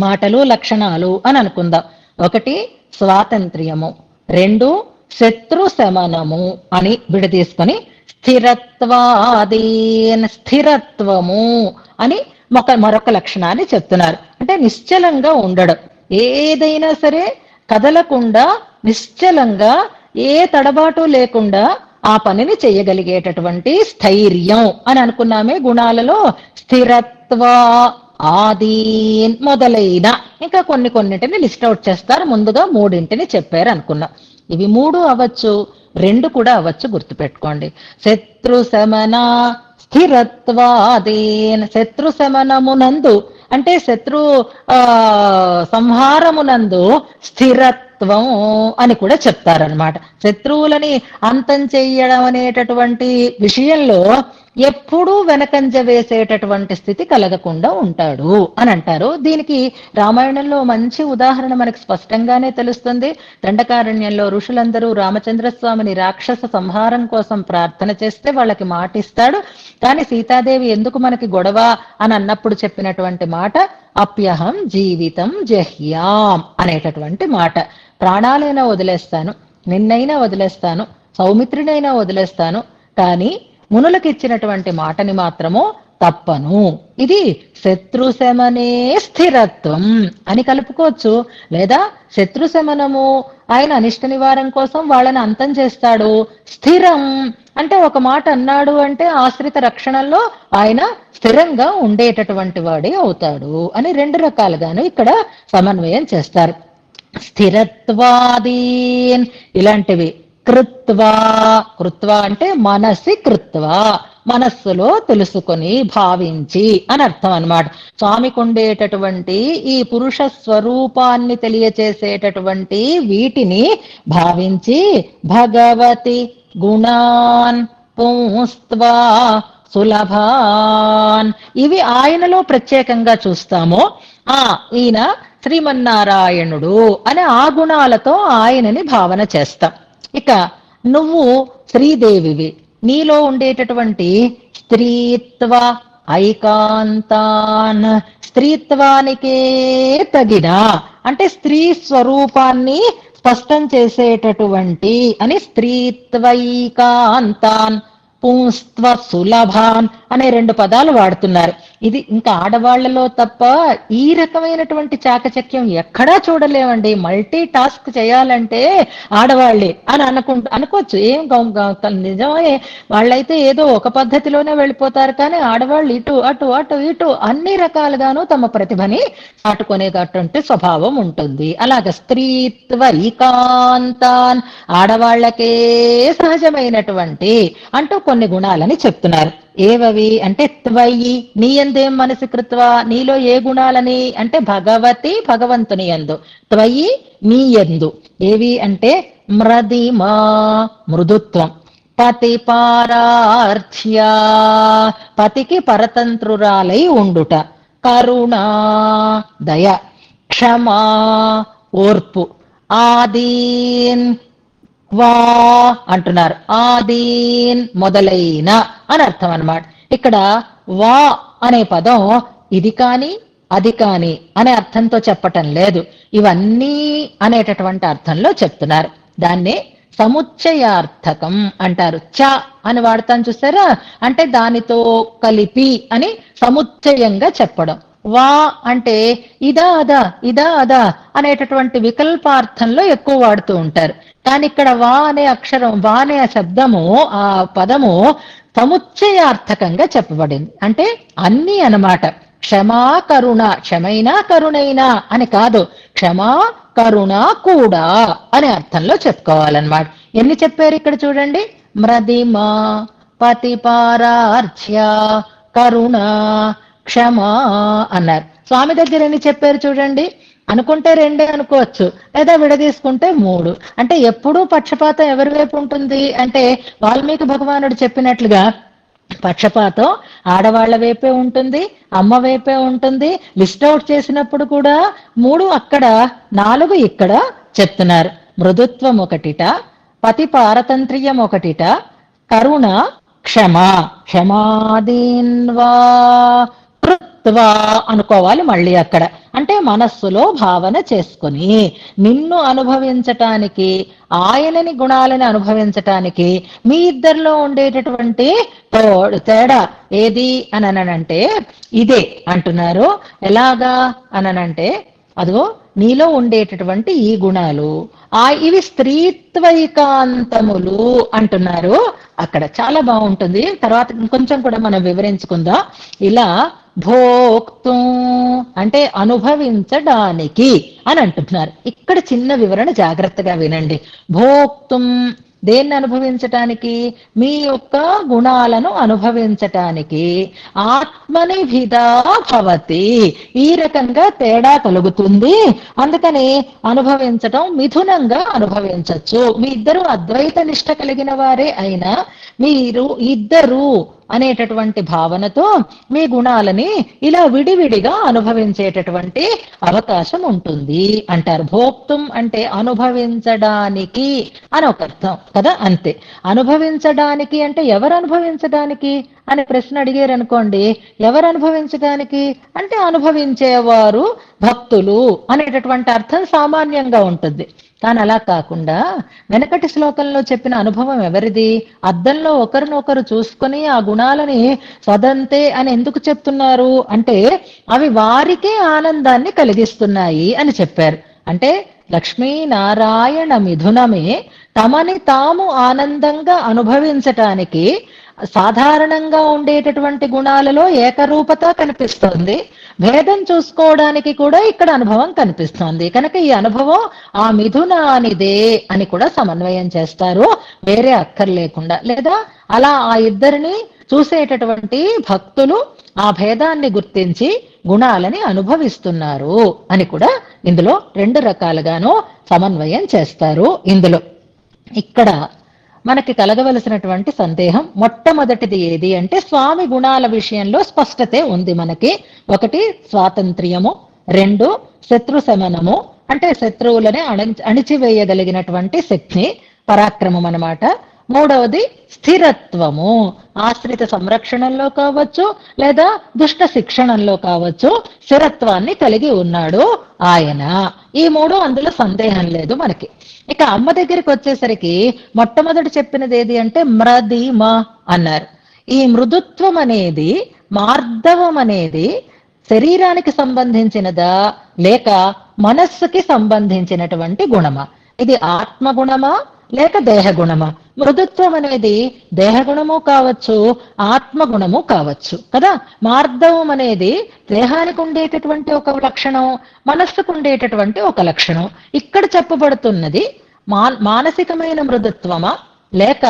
మాటలు, లక్షణాలు అని అనుకుందాం. ఒకటి స్వాతంత్ర్యము, రెండు శత్రు శమనము అని విడదీసుకొని స్థిరత్వాదీన్, స్థిరత్వము అని మరొక లక్షణాన్ని చెప్తున్నారు. అంటే నిశ్చలంగా ఉండడం, ఏదైనా సరే కదలకుండా నిశ్చలంగా ఏ తడబాటు లేకుండా ఆ పనిని చేయగలిగేటటువంటి స్థైర్యం అని అనుకున్నామే. గుణాలలో స్థిరత్వ ఆదీన్ మొదలైన ఇంకా కొన్నింటిని లిస్ట్ అవుట్ చేస్తారు. ముందుగా మూడింటిని చెప్పారు అనుకున్నాం. ఇవి మూడు అవ్వచ్చు, రెండు కూడా అవ్వచ్చు, గుర్తుపెట్టుకోండి. శత్రు శమన స్థిరత్వాదీన్, శత్రు శమనమునందు అంటే శత్రు సంహారమునందు స్థిరత్వం అని కూడా చెప్తారనమాట. శత్రువులని అంతం చెయ్యడం అనేటటువంటి విషయంలో ఎప్పుడూ వెనకంజ వేసేటటువంటి స్థితి కలగకుండా ఉంటాడు అని అంటారు. దీనికి రామాయణంలో మంచి ఉదాహరణ మనకు స్పష్టంగానే తెలుస్తుంది. దండకారణ్యంలో ఋషులందరూ రామచంద్రస్వామిని రాక్షస సంహారం కోసం ప్రార్థన చేస్తే వాళ్ళకి మాట ఇస్తాడు. కానీ సీతాదేవి ఎందుకు మనకి గొడవ అని అన్నప్పుడు చెప్పినటువంటి మాట అప్యహం జీవితం జహ్యాం అనేటటువంటి మాట. ప్రాణాలైనా వదిలేస్తాను, నిన్నైనా వదిలేస్తాను, సౌమిత్రినైనా వదిలేస్తాను, కానీ మునులకు ఇచ్చినటువంటి మాటని మాత్రము తప్పను. ఇది శత్రు శమనే స్థిరత్వం అని కలుపుకోవచ్చు. లేదా శత్రు శమనము, ఆయన అనిష్ట నివారణ కోసం వాళ్ళని అంతం చేస్తాడు. స్థిరం అంటే ఒక మాట అన్నాడు అంటే ఆశ్రిత రక్షణలో ఆయన స్థిరంగా ఉండేటటువంటి వాడే అవుతాడు అని రెండు రకాలుగాను ఇక్కడ సమన్వయం చేస్తారు. స్థిరత్వాదీన్ ఇలాంటివి. కృత్వా, కృత్వా అంటే మనసి కృత్వా, మనస్సులో తెలుసుకొని భావించి అని అర్థం అన్నమాట. స్వామికి ఉండేటటువంటి ఈ పురుష స్వరూపాన్ని తెలియచేసేటటువంటి వీటిని భావించి భగవతి గుణాన్ పుంస్త్వా సులభాన్, ఇవి ఆయనలో ప్రత్యేకంగా చూస్తాము. ఈయన శ్రీమన్నారాయణుడు అనే ఆ గుణాలతో ఆయనని భావన చేస్తాం. ఇక నువ్వు శ్రీదేవివి, నీలో ఉండేటటువంటి స్త్రీత్వ ఐకాంతాన్, స్త్రీత్వానికే తగిన అంటే స్త్రీ స్వరూపాన్ని స్పష్టం చేసేటటువంటి అని స్త్రీత్వైకాంతాన్ పుంస్త్వ సులభాన్ అనే రెండు పదాలు వాడుతున్నారు. ఇది ఇంకా ఆడవాళ్లలో తప్ప ఈ రకమైనటువంటి చాకచక్యం ఎక్కడా చూడలేమండి. మల్టీ టాస్క్ చేయాలంటే ఆడవాళ్లే అని అనుకోవచ్చు. ఏం నిజమే, వాళ్ళైతే ఏదో ఒక పద్ధతిలోనే వెళ్ళిపోతారు. కానీ ఆడవాళ్ళు ఇటు అటు అటు ఇటు అన్ని రకాలుగాను తమ ప్రతిభని చాటుకునేటటువంటి స్వభావం ఉంటుంది. అలాగ స్త్రీత్వ ఈకాంతాన్, ఆడవాళ్లకే సహజమైనటువంటి అంటూ కొన్ని గుణాలని చెప్తున్నారు. ఏవవి అంటే త్వయి, నీ యందేం మనసి కృత్వా, నీలో ఏ గుణాలని అంటే భగవతి, భగవంతుని యందు, త్వయి నీ యందు. ఏవి అంటే మ్రదిమా మృదుత్వం, పతి పారార్థ్య పతికి పరతంత్రురాలై ఉండుట, కరుణా దయ, క్షమా ఓర్పు, ఆదీన్ వా అంటున్నారు, ఆదీన్ మొదలైన అని అర్థం అన్నమాట. ఇక్కడ వా అనే పదం ఇది కాని అది కాని అనే అర్థంతో చెప్పటం లేదు, ఇవన్నీ అనేటటువంటి అర్థంలో చెప్తున్నారు. దాన్ని సముచ్చయార్థకం అంటారు. చ అని వాడతాం చూసారా, అంటే దానితో కలిపి అని సముచ్చయంగా చెప్పడం. వా అంటే ఇదా అదా ఇదా అదా అనేటటువంటి వికల్పార్థంలో ఎక్కువ వాడుతూ ఉంటారు. కానీ ఇక్కడ వా అనే అక్షరం, వా అనే శబ్దము, ఆ పదము సముచ్చయార్థకంగా చెప్పబడింది. అంటే అన్ని అన్నమాట. క్షమా కరుణ, క్షమైనా కరుణైనా అని కాదు, క్షమా కరుణ కూడా అనే అర్థంలో చెప్పుకోవాలన్నమాట. ఎన్ని చెప్పారు ఇక్కడ చూడండి, మ్రదిమా పతిపారార్చ్య కరుణ క్షమా అన్నారు. స్వామి దగ్గర ఎన్ని చెప్పారు చూడండి, అనుకుంటే రెండే అనుకోవచ్చు, లేదా విడదీసుకుంటే మూడు. అంటే ఎప్పుడూ పక్షపాతం ఎవరి వైపు ఉంటుంది అంటే వాల్మీకి భగవానుడు చెప్పినట్లుగా పక్షపాతం ఆడవాళ్ల వైపే ఉంటుంది, అమ్మ వైపే ఉంటుంది. లిస్ట్ అవుట్ చేసినప్పుడు కూడా 3 అక్కడ, 4 ఇక్కడ చెప్తున్నారు. మృదుత్వం ఒకటిట, పతి పారతంత్ర్యం ఒకటిట, కరుణ, క్షమ, క్షమాదీన్వా కృత్వా అనుకోవాలి మళ్ళీ అక్కడ. అంటే మనస్సులో భావన చేసుకుని నిన్ను అనుభవించటానికి, ఆయనని గుణాలని అనుభవించటానికి మీ ఇద్దరిలో ఉండేటటువంటి తేడా ఏది అననంటే ఇదే అంటున్నారు. ఎలాగా అననంటే అదిగో నీలో ఉండేటటువంటి ఈ గుణాలు, ఇవి స్త్రీత్వైకాంతములు అంటున్నారు. అక్కడ చాలా బాగుంటుంది, తర్వాత ఇంకొంచెం కూడా మనం వివరించుకుందాం. ఇలా భోక్తు అంటే అనుభవించడానికి అని అంటున్నారు. ఇక్కడ చిన్న వివరణ జాగ్రత్తగా వినండి. భోక్తుం దేన్ని అనుభవించటానికి, మీ యొక్క గుణాలను అనుభవించటానికి. ఆత్మని భిదా భవతి, ఈ రకంగా తేడా కలుగుతుంది. అందుకని అనుభవించటం మిథునంగా అనుభవించవచ్చు. మీ ఇద్దరు అద్వైత నిష్ట కలిగిన వారే అయినా మీరు ఇద్దరు అనేటటువంటి భావనతో మీ గుణాలని ఇలా విడివిడిగా అనుభవించేటటువంటి అవకాశం ఉంటుంది అంటారు. భోక్తుం అంటే అనుభవించడానికి అని ఒక అర్థం కదా, అంతే. అనుభవించడానికి అంటే ఎవరు అనుభవించడానికి అనే ప్రశ్న అడిగారు అనుకోండి, ఎవరు అనుభవించడానికి అంటే అనుభవించేవారు భక్తులు అనేటటువంటి అర్థం సామాన్యంగా ఉంటుంది. కానీ అలా కాకుండా వెనకటి శ్లోకంలో చెప్పిన అనుభవం ఎవరిది, అద్దంలో ఒకరినొకరు చూసుకొని ఆ గుణాలని సదంతే అని ఎందుకు చెప్తున్నారు అంటే అవి వారికే ఆనందాన్ని కలిగిస్తున్నాయి అని చెప్పారు. అంటే లక్ష్మీనారాయణ మిథునమే తమని తాము ఆనందంగా అనుభవించటానికి సాధారణంగా ఉండేటటువంటి గుణాలలో ఏకరూపత కనిపిస్తోంది, భేదం చూసుకోవడానికి కూడా ఇక్కడ అనుభవం కనిపిస్తోంది. కనుక ఈ అనుభవం ఆ మిథునానిదే అని కూడా సమన్వయం చేస్తారు, వేరే అక్కర్లేకుండా. లేదా అలా ఆ ఇద్దరిని చూసేటటువంటి భక్తులు ఆ భేదాన్ని గుర్తించి గుణాలని అనుభవిస్తున్నారు అని కూడా ఇందులో 2 రకాలుగాను సమన్వయం చేస్తారు. ఇందులో ఇక్కడ మనకి కలగవలసినటువంటి సందేహం మొట్టమొదటిది ఏది అంటే స్వామి గుణాల విషయంలో స్పష్టతే ఉంది మనకి. 1 స్వాతంత్ర్యము, 2 శత్రు శమనము అంటే శత్రువులని అణిచివేయగలిగినటువంటి శక్తి, పరాక్రమం అన్నమాట. 3వది స్థిరత్వము, ఆశ్రిత సంరక్షణలో కావచ్చు లేదా దుష్ట శిక్షణంలో కావచ్చు స్థిరత్వాన్ని కలిగి ఉన్నాడు ఆయన. ఈ 3 అందులో సందేహం లేదు మనకి. ఇక అమ్మ దగ్గరికి వచ్చేసరికి మొట్టమొదటి చెప్పినది ఏది అంటే మ్రదిమ అన్నారు. ఈ మృదుత్వం అనేది, మార్దవం అనేది శరీరానికి సంబంధించినదా లేక మనస్సుకి సంబంధించినటువంటి గుణమా? ఇది ఆత్మగుణమా లేక దేహగుణమా? మృదుత్వం అనేది దేహగుణము కావచ్చు, ఆత్మగుణము కావచ్చు కదా. మార్దవం అనేది దేహానికి ఉండేటటువంటి ఒక లక్షణం, మనస్సుకు ఉండేటటువంటి ఒక లక్షణం. ఇక్కడ చెప్పబడుతున్నది మానసికమైన మృదుత్వమా లేక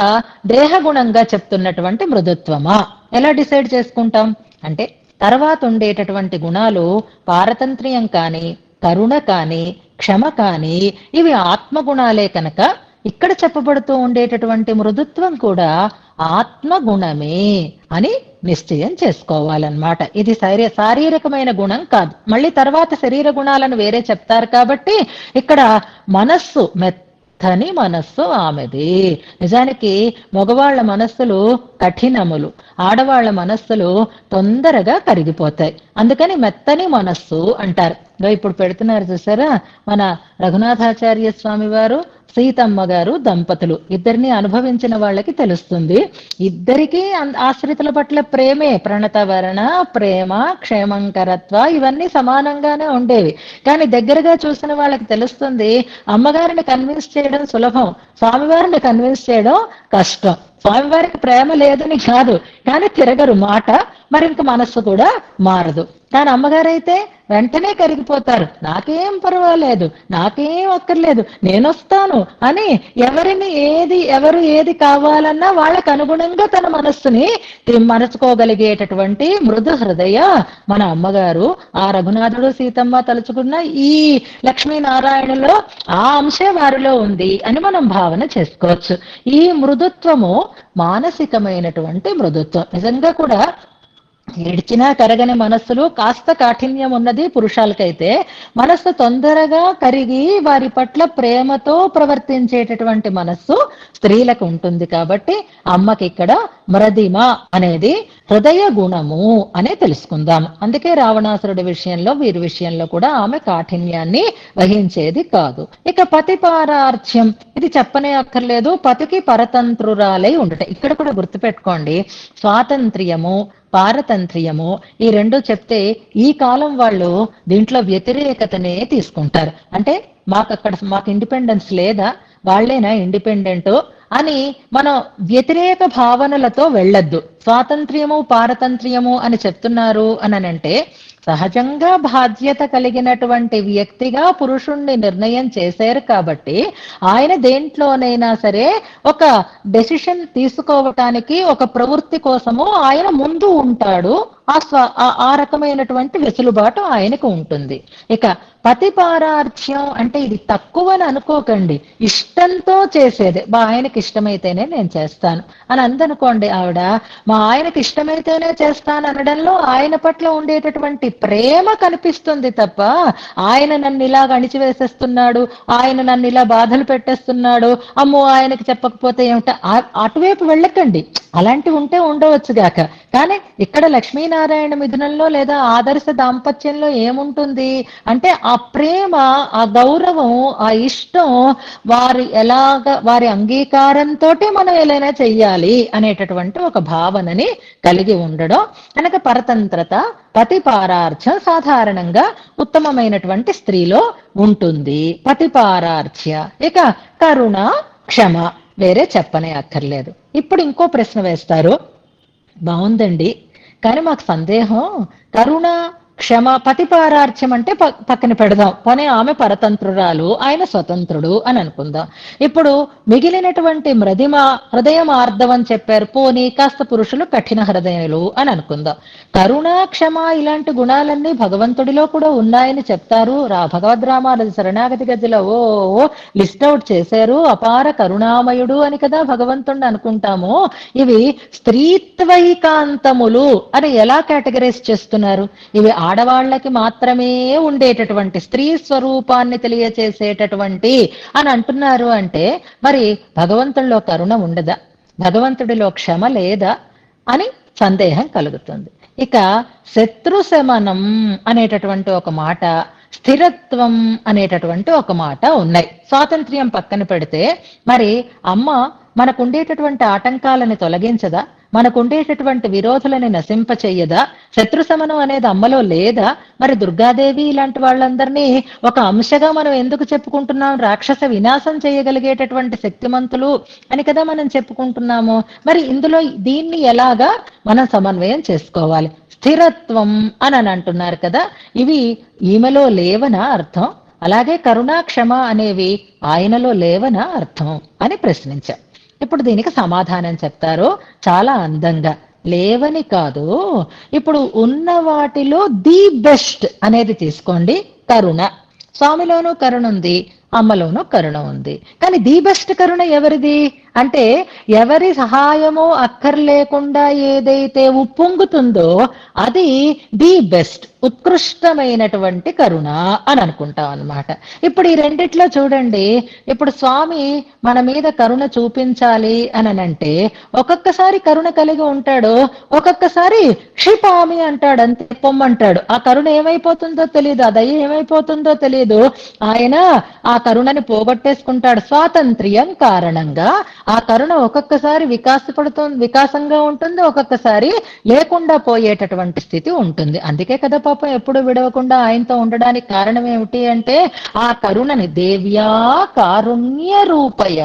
దేహగుణంగా చెప్తున్నటువంటి మృదుత్వమా? ఎలా డిసైడ్ చేసుకుంటాం అంటే తర్వాత ఉండేటటువంటి గుణాలు పారతంత్ర్యం కానీ, కరుణ కానీ, క్షమ కానీ ఇవి ఆత్మగుణాలే కనుక ఇక్కడ చెప్పబడుతూ ఉండేటటువంటి మృదుత్వం కూడా ఆత్మగుణమే అని నిశ్చయం చేసుకోవాలన్నమాట. ఇది శారీరకమైన గుణం కాదు. మళ్ళీ తర్వాత శరీర గుణాలను వేరే చెప్తారు కాబట్టి ఇక్కడ మనస్సు మెత్తని మనస్సు ఆమెది. నిజానికి మగవాళ్ల మనస్సులు కఠినములు, ఆడవాళ్ల మనస్సులు తొందరగా కరిగిపోతాయి. అందుకని మెత్తని మనస్సు అంటారు. ఇప్పుడు పెడుతున్నారు చూసారా, మన రఘునాథాచార్య స్వామి వారు సీతమ్మ గారు దంపతులు ఇద్దరిని అనుభవించిన వాళ్ళకి తెలుస్తుంది. ఇద్దరికీ ఆశ్రితుల పట్ల ప్రేమే, ప్రణతవరణ ప్రేమ, క్షేమంకరత్వ ఇవన్నీ సమానంగానే ఉండేవి. కానీ దగ్గరగా చూసిన వాళ్ళకి తెలుస్తుంది అమ్మగారిని కన్విన్స్ చేయడం సులభం, స్వామివారిని కన్విన్స్ చేయడం కష్టం. స్వామివారికి ప్రేమ లేదని కాదు, కానీ తిరగరు మాట, మరి ఇంక మనస్సు కూడా మారదు. కానీ అమ్మగారైతే వెంటనే కరిగిపోతారు. నాకేం పర్వాలేదు, నాకేం అక్కర్లేదు, నేనొస్తాను అని ఎవరు ఏది కావాలన్నా వాళ్ళకు అనుగుణంగా తన మనస్సుని మరచుకోగలిగేటటువంటి మృదు హృదయ మన అమ్మగారు. ఆ రఘునాథుడు సీతమ్మ తలుచుకున్న ఈ లక్ష్మీనారాయణలో ఆ అంశే వారిలో ఉంది అని మనం భావన చేసుకోవచ్చు. ఈ మృదుత్వము మానసికమైనటువంటి మృదుత్వం. నిజంగా కూడా ఏడ్చినా కరగని మనస్సులు కాస్త కాఠిన్యం ఉన్నది పురుషాలకైతే, మనస్సు తొందరగా కరిగి వారి పట్ల ప్రేమతో ప్రవర్తించేటటువంటి మనస్సు స్త్రీలకు ఉంటుంది. కాబట్టి అమ్మకి ఇక్కడ మృదిమ అనేది హృదయ గుణము అనే తెలుసుకుందాం. అందుకే రావణాసురుడి విషయంలో వీరి విషయంలో కూడా ఆమె కాఠిన్యాన్ని వహించేది కాదు. ఇక పతిపారార్చ్యం, ఇది చెప్పనే అక్కర్లేదు, పతికి పరతంత్రురాలై ఉండట. ఇక్కడ కూడా గుర్తుపెట్టుకోండి, స్వాతంత్ర్యము పారతంత్ర్యము ఈ రెండు చెప్తే ఈ కాలం వాళ్ళు దీంట్లో వ్యతిరేకతనే తీసుకుంటారు. అంటే మాకు ఇండిపెండెన్స్ లేదా, వాళ్ళేనా ఇండిపెండెంట్ అని మనం వ్యతిరేక భావనలతో వెళ్ళొద్దు. స్వాతంత్ర్యము పారతంత్ర్యము అని చెప్తున్నారు అని అంటే సహజంగా బాధ్యత కలిగినటువంటి వ్యక్తిగా పురుషుణ్ణి నిర్ణయం చేశారు కాబట్టి ఆయన దేంట్లోనైనా సరే ఒక డెసిషన్ తీసుకోవటానికి ఒక ప్రవృత్తి కోసము ఆయన ముందు ఉంటాడు. ఆ రకమైనటువంటి వెసులుబాటు ఆయనకు ఉంటుంది. ఇక పతిపారార్చ్యం అంటే ఇది తక్కువని అనుకోకండి, ఇష్టంతో చేసేది. ఆయనకి ఇష్టమైతేనే నేను చేస్తాను అని అందనుకోండి. ఆవిడ మా ఆయనకి ఇష్టమైతేనే చేస్తాను అనడంలో ఆయన పట్ల ఉండేటటువంటి ప్రేమ కనిపిస్తుంది తప్ప ఆయన నన్ను ఇలా అణిచివేసేస్తున్నాడు, ఆయన నన్ను ఇలా బాధలు పెట్టేస్తున్నాడు, అమ్మో ఆయనకి చెప్పకపోతే ఏమిటా, అటువైపు వెళ్ళకండి. అలాంటివి ఉంటే ఉండవచ్చు గాక. కానీ ఇక్కడ లక్ష్మీనారాయణ మిథునంలో లేదా ఆదర్శ దాంపత్యంలో ఏముంటుంది అంటే ఆ ప్రేమ, ఆ గౌరవం, ఆ ఇష్టం, వారి అంగీకారంతో మనం ఎలా చెయ్యాలి అనేటటువంటి ఒక భావనని కలిగి ఉండడం. కనుక పరతంత్రత, పతిపారార్చ్యం సాధారణంగా ఉత్తమమైనటువంటి స్త్రీలో ఉంటుంది. పతిపారార్చ్య. ఇక కరుణ, క్షమ వేరే చెప్పనే అక్కర్లేదు. ఇప్పుడు ఇంకో ప్రశ్న వేస్తారు, బాగుందండి కానీ మాకు సందేహం, కరుణ క్షమ పతిపారార్చ్యం అంటే పక్కన పెడదాం, పోనీ ఆమె పరతంత్రురాలు ఆయన స్వతంత్రుడు అని అనుకుందాం. ఇప్పుడు మిగిలినటువంటి మృదిమ హృదయం ఆర్ధం అని చెప్పారు, పోనీ కాస్త పురుషులు కఠిన హృదయాలు అని అనుకుందాం. కరుణ క్షమ ఇలాంటి గుణాలన్నీ భగవంతుడిలో కూడా ఉన్నాయని చెప్తారు. భగవద్ రామాల శరణాగతి గదిలో లిస్ట్ అవుట్ చేశారు. అపార కరుణామయుడు అని కదా భగవంతుడిని అనుకుంటాము. ఇవి స్త్రీత్వైకాంతములు అని ఎలా కేటగరైజ్ చేస్తున్నారు? ఇవి ఆడవాళ్లకి మాత్రమే ఉండేటటువంటి స్త్రీ స్వరూపాన్ని తెలియచేసేటటువంటి అని అంటున్నారు. అంటే మరి భగవంతుడిలో కరుణ ఉండదా, భగవంతుడిలో క్షమ లేదా అని సందేహం కలుగుతుంది. ఇక శత్రుశమనం అనేటటువంటి ఒక మాట, స్థిరత్వం అనేటటువంటి ఒక మాట ఉన్నాయి. స్వాతంత్ర్యం పక్కన పెడితే మరి అమ్మ మనకుండేటటువంటి ఆటంకాలను తొలగించదా, మనకుండేటటువంటి విరోధులని నశింపచెయ్యదా? శత్రుశమనం అనేది అమ్మలో లేదా? మరి దుర్గాదేవి ఇలాంటి వాళ్ళందరినీ ఒక అంశగా మనం ఎందుకు చెప్పుకుంటున్నాం? రాక్షస వినాశం చేయగలిగేటటువంటి శక్తిమంతులు అని కదా మనం చెప్పుకుంటున్నాము. మరి ఇందులో దీన్ని ఎలాగా మనం సమన్వయం చేసుకోవాలి? స్థిరత్వం అని అంటున్నారు కదా, ఇవి ఈమెలో లేవనా అర్థం? అలాగే కరుణా క్షమ అనేవి ఆయనలో లేవనా అర్థం అని ప్రశ్నించాం. ఇప్పుడు దీనికి సమాధానం చెప్తారు చాలా అందంగా. లేవని కాదు, ఇప్పుడు ఉన్న వాటిలో ది బెస్ట్ అనేది తీసుకోండి. కరుణ, స్వామిలోనూ కరుణ ఉంది, అమ్మలోనూ కరుణ ఉంది. కానీ ది బెస్ట్ కరుణ ఎవరిది అంటే ఎవరి సహాయము అక్కర్లేకుండా ఏదైతే ఉప్పొంగుతుందో అది ది బెస్ట్, ఉత్కృష్టమైనటువంటి కరుణ అని అనుకుంటాం అన్నమాట. ఇప్పుడు ఈ రెండిట్లో చూడండి, ఇప్పుడు స్వామి మన మీద కరుణ చూపించాలి అని అంటే ఒక్కొక్కసారి కరుణ కలిగి ఉంటాడు, ఒక్కొక్కసారి క్షిపామి అంటాడు, అంతే పొమ్మంటాడు. ఆ కరుణ ఏమైపోతుందో తెలియదు, ఆ దయ ఏమైపోతుందో తెలియదు. ఆయన ఆ కరుణని పోగొట్టేసుకుంటాడు. స్వాతంత్ర్యం కారణంగా ఆ కరుణ ఒక్కొక్కసారి వికాసంగా ఉంటుంది, ఒక్కొక్కసారి లేకుండా పోయేటటువంటి స్థితి ఉంటుంది. అందుకే కదా పాపం ఎప్పుడు విడవకుండా ఆయనతో ఉండడానికి కారణం ఏమిటి అంటే ఆ కరుణని దేవ్యా కారుణ్య రూపయ,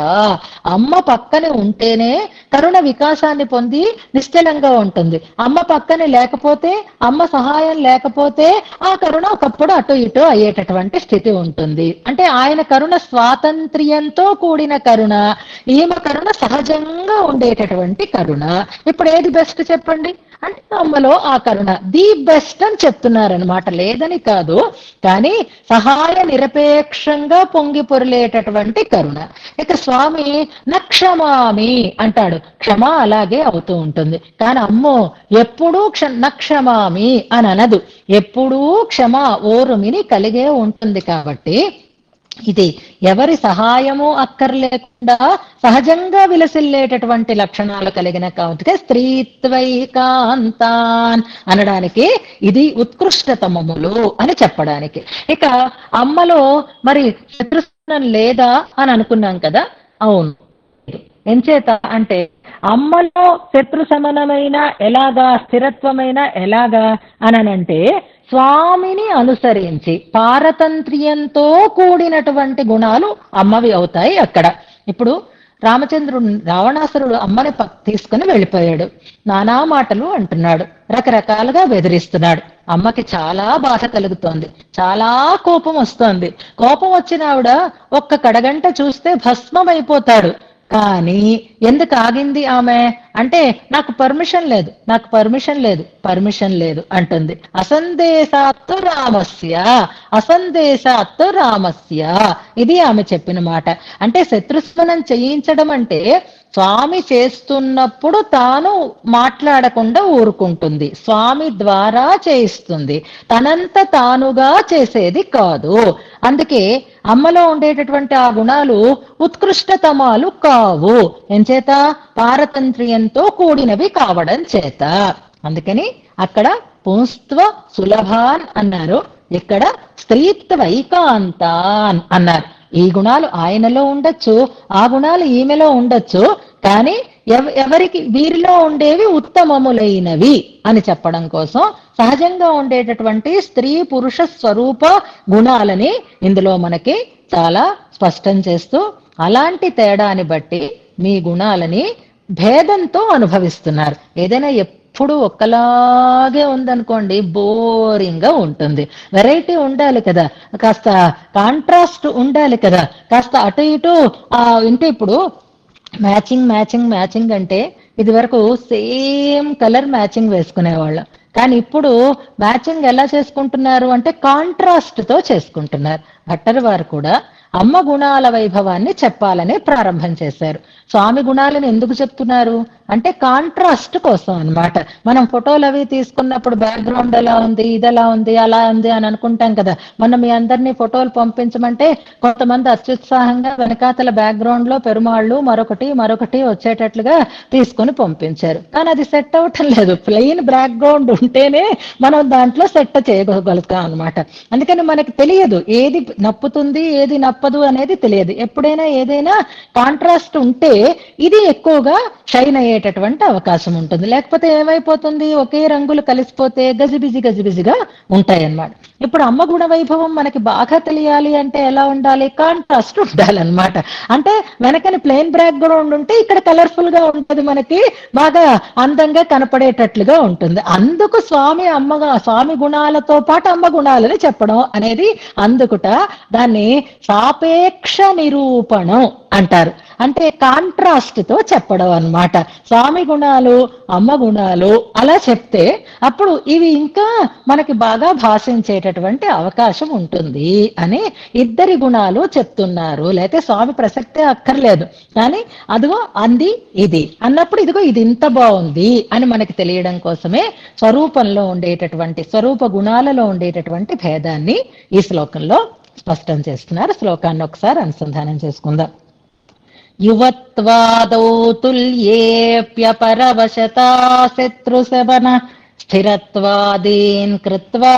అమ్మ పక్కనే ఉంటేనే కరుణ వికాసాన్ని పొంది నిశ్చలంగా ఉంటుంది. అమ్మ పక్కనే లేకపోతే, అమ్మ సహాయం లేకపోతే ఆ కరుణ ఒకప్పుడు అటు ఇటు అయ్యేటటువంటి స్థితి ఉంటుంది. అంటే ఆయన కరుణ స్వాతంత్ర్యంతో కూడిన కరుణ, ఈమె కరుణ సహజంగా ఉండేటటువంటి కరుణ. ఇప్పుడు ఏది బెస్ట్ చెప్పండి అంటే అమ్మలో ఆ కరుణ ది బెస్ట్ అని చెప్తున్నారనమాట, లేదని కాదు, కానీ సహాయ నిరపేక్షంగా పొంగి పొరలేటటువంటి కరుణ. ఇక స్వామి నక్షమామి అంటాడు, క్షమ అలాగే అవుతూ ఉంటుంది, కానీ అమ్మో ఎప్పుడూ నక్షమామి అని అనదు, ఎప్పుడూ క్షమ ఓరుమిని కలిగే ఉంటుంది. కాబట్టి ఇది ఎవరి సహాయము అక్కర్లేకుండా సహజంగా విలసిల్లేటటువంటి లక్షణాలు కలిగిన కాబట్టి స్త్రీత్వైకాంతాన్ అనడానికి ఇది ఉత్కృష్టతమములు అని చెప్పడానికి. ఇక అమ్మలో మరి శత్రుస్థానం లేదా అని అనుకున్నాం కదా, అవును. ఎంచేత అంటే అమ్మలో శత్రు శమనమైన ఎలాగా, స్థిరత్వమైన ఎలాగా అనంటే స్వామిని అనుసరించి పారతంత్ర్యంతో కూడినటువంటి గుణాలు అమ్మవి అవుతాయి అక్కడ. ఇప్పుడు రామచంద్రుడు, రావణాసురుడు అమ్మని తీసుకుని వెళ్ళిపోయాడు, నానా మాటలు అంటున్నాడు, రకరకాలుగా బెదిరిస్తున్నాడు. అమ్మకి చాలా బాధ కలుగుతోంది, చాలా కోపం వస్తోంది. కోపం వచ్చిన ఆవిడ ఒక్క కడగంట చూస్తే భస్మం అయిపోతాడు. కానీ ఎందుకు ఆగింది ఆమె అంటే నాకు పర్మిషన్ లేదు, నాకు పర్మిషన్ లేదు, పర్మిషన్ లేదు అంటుంది. అసందేశాత్తు రామస్య, అసందేశాత్తు రామస్య, ఇది ఆమె చెప్పిన మాట. అంటే శత్రుస్మనం చేయించడం అంటే స్వామి చేస్తున్నప్పుడు తాను మాట్లాడకుండా ఊరుకుంటుంది, స్వామి ద్వారా చేయిస్తుంది, తనంత తానుగా చేసేది కాదు. అందుకే అమ్మలో ఉండేటటువంటి ఆ గుణాలు ఉత్కృష్టతమాలు కావు, ఎంచేత పారతంత్ర్యంతో కూడినవి కావడం చేత. అందుకని అక్కడ పుంస్త్వ సులభాన్ అన్నారు, ఇక్కడ స్త్రీత్వైకాంతాన్ అన్నారు. ఈ గుణాలు ఆయనలో ఉండొచ్చు, ఆ గుణాలు ఈమెలో ఉండొచ్చు, కానీ ఎవరికి వీరిలో ఉండేవి ఉత్తమములైనవి అని చెప్పడం కోసం సహజంగా ఉండేటటువంటి స్త్రీ పురుష స్వరూప గుణాలని ఇందులో మనకి చాలా స్పష్టం చేస్తూ, అలాంటి తేడాని బట్టి మీ గుణాలని భేదంతో అనుభవిస్తున్నారు. ఏదైనా ఎప్పుడు ఒక్కలాగే ఉందనుకోండి బోరింగ్ గా ఉంటుంది, వెరైటీ ఉండాలి కదా, కాస్త కాంట్రాస్ట్ ఉండాలి కదా, కాస్త అటు ఇటు అంటే ఇప్పుడు మ్యాచింగ్ మ్యాచింగ్ మ్యాచింగ్ అంటే ఇది వరకు సేమ్ కలర్ మ్యాచింగ్ వేసుకునేవాళ్ళం, కానీ ఇప్పుడు మ్యాచింగ్ ఎలా చేసుకుంటున్నారు అంటే కాంట్రాస్ట్ తో చేసుకుంటున్నారు. భట్టర్ వారు కూడా అమ్మ గుణాల వైభవాన్ని చెప్పాలని ప్రారంభం చేశారు. స్వామి గుణాలను ఎందుకు చెప్తున్నారు అంటే కాంట్రాస్ట్ కోసం అన్నమాట. మనం ఫోటోలు అవి తీసుకున్నప్పుడు బ్యాక్గ్రౌండ్ ఎలా ఉంది, ఇదెలా ఉంది, అలా ఉంది అని అనుకుంటాం కదా. మనం మీ అందరినీ ఫోటోలు పంపించమంటే కొంతమంది అత్యుత్సాహంగా వెనకాతల బ్యాక్గ్రౌండ్ లో పెరుమాళ్ళు మరొకటి మరొకటి వచ్చేటట్లుగా తీసుకుని పంపించారు, కానీ అది సెట్ అవటం లేదు. ప్లెయిన్ బ్యాక్గ్రౌండ్ ఉంటేనే మనం దాంట్లో సెట్ చేయగలుగుతాం అనమాట. అందుకని మనకి తెలియదు ఏది నప్పుతుంది ఏది నప్పదు అనేది తెలియదు. ఎప్పుడైనా ఏదైనా కాంట్రాస్ట్ ఉంటే ఇది ఎక్కువగా షైన్ అయ్యేటటువంటి అవకాశం ఉంటుంది, లేకపోతే ఏమైపోతుంది ఒకే రంగులు కలిసిపోతే గజిబిజిగా ఉంటాయన్నమాట. ఇప్పుడు అమ్మ గుణ వైభవం మనకి బాగా తెలియాలి అంటే ఎలా ఉండాలి, కాంట్రాస్ట్ ఉండాలన్నమాట. అంటే వెనకని ప్లెయిన్ బ్యాక్గ్రౌండ్ ఉంటే ఇక్కడ కలర్ఫుల్ గా ఉంటుంది, మనకి బాగా అందంగా కనపడేటట్లుగా ఉంటుంది. అందుకు స్వామి గుణాలతో పాటు అమ్మ గుణాలని చెప్పడం అనేది అందుకుట దాన్ని సాపేక్ష నిరూపణం అంటారు. అంటే కాంట్రాస్ట్ తో చెప్పడం అన్నమాట. స్వామి గుణాలు, అమ్మ గుణాలు అలా చెప్తే అప్పుడు ఇవి ఇంకా మనకి బాగా భాషించేటటువంటి అవకాశం ఉంటుంది అని ఇద్దరి గుణాలు చెప్తున్నారు. లేకపోతే స్వామి ప్రసక్తే అక్కర్లేదు, కానీ అదిగో అంది ఇది అన్నప్పుడు ఇదిగో ఇది ఇంత బాగుంది అని మనకి తెలియడం కోసమే స్వరూపంలో ఉండేటటువంటి స్వరూప గుణాలలో ఉండేటటువంటి భేదాన్ని ఈ శ్లోకంలో స్పష్టం చేస్తున్నారు. శ్లోకాన్ని ఒకసారి అనుసంధానం చేసుకుందాం. యువత్వాదౌ తుల్యేప్యపరవశతా శత్రుశవన స్థిరత్వాదీన్ కృత్వా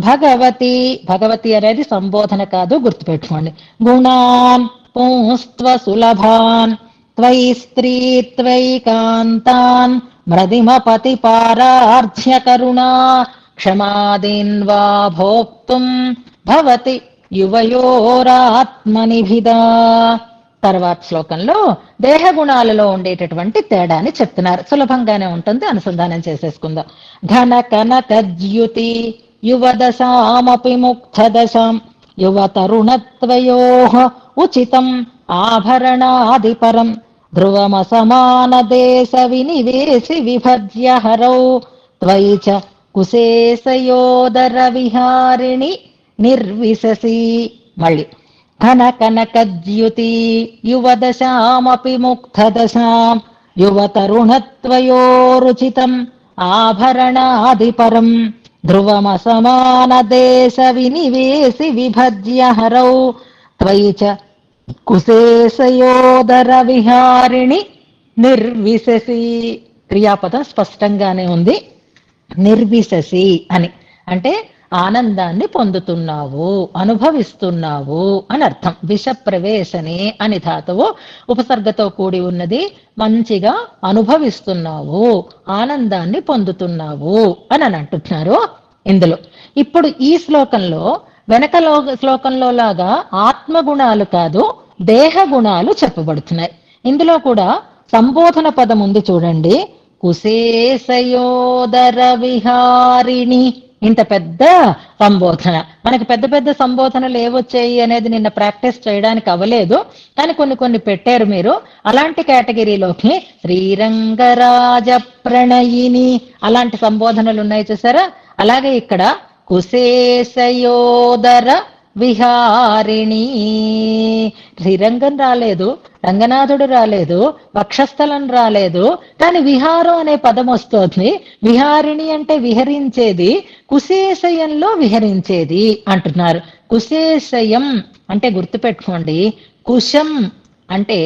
భగవతి, భగవతి అనేది సంబోధన కాదు, గుర్తుపెట్టుకోండి. గుణాన్ పుంస్త్వ సులభాన్ త్వయి స్త్రీ త్వయి కాంతాన్ మృదిమపతి పారార్ధ్య కరుణా క్షమాదీన్ వా భోక్తుం భవతి యువయోరాత్మనిభిదా. తర్వాత శ్లోకంలో దేహ గుణాలలో ఉండేటటువంటి తేడాని చెప్తున్నారు. సులభంగానే ఉంటుంది, అనుసంధానం చేసేసుకుందాం. ఘన కనకద్యుతి యువదశామపి ముక్తదశాం యువతరుణత్వయోః ఉచితం ఆభరణాదిపరం ధ్రువమసమాన దేశ వినివేశి విభజ్య హరౌ త్వయి చ కుశేశయోదర విహారిణి నిర్విశసి. మళ్ళీ ఘన కనకద్యుతి యువదశామపి ముక్తదశాం యువతరుణత్వయోరుచితం ఆభరణాదిపరం ధ్రువమసమాన దేశ వినివేశి విభజ్య హరౌ త్వయి చ కుశేశయోదర విహారిణి నిర్విశసి. క్రియాపదం స్పష్టంగానే ఉంది, నిర్విశసి అని. అంటే ఆనందాన్ని పొందుతున్నావు, అనుభవిస్తున్నావు అని అర్థం. విష ప్రవేశనే అని ధాతువు ఉపసర్గతో కూడి ఉన్నది. మంచిగా అనుభవిస్తున్నావు, ఆనందాన్ని పొందుతున్నావు అని అంటున్నారు ఇందులో. ఇప్పుడు ఈ శ్లోకంలో వెనక శ్లోకంలో లాగా ఆత్మగుణాలు కాదు, దేహ గుణాలు చెప్పబడుతున్నాయి. ఇందులో కూడా సంబోధన పదం ఉంది చూడండి. కుశేశయోదర విహారిణి, ఇంత పెద్ద సంబోధన. మనకి పెద్ద పెద్ద సంబోధనలు ఏవొచ్చాయి అనేది నిన్న ప్రాక్టీస్ చేయడానికి అవ్వలేదు, కానీ కొన్ని పెట్టారు మీరు. అలాంటి కేటగిరీలోకి శ్రీరంగరాజ ప్రణయిని అలాంటి సంబోధనలు ఉన్నాయి చూసారా. అలాగే ఇక్కడ కుశేశయోదర విహారిణి, శ్రీరంగం రాలేదు, రంగనాథుడు రాలేదు, వక్షస్థలం రాలేదు, కానీ విహారం అనే పదం వస్తోంది. విహారిణి అంటే విహరించేది, కుశేశయంలో విహరించేది అంటున్నారు. కుశేశయం అంటే గుర్తుపెట్టుకోండి, కుశం అంటే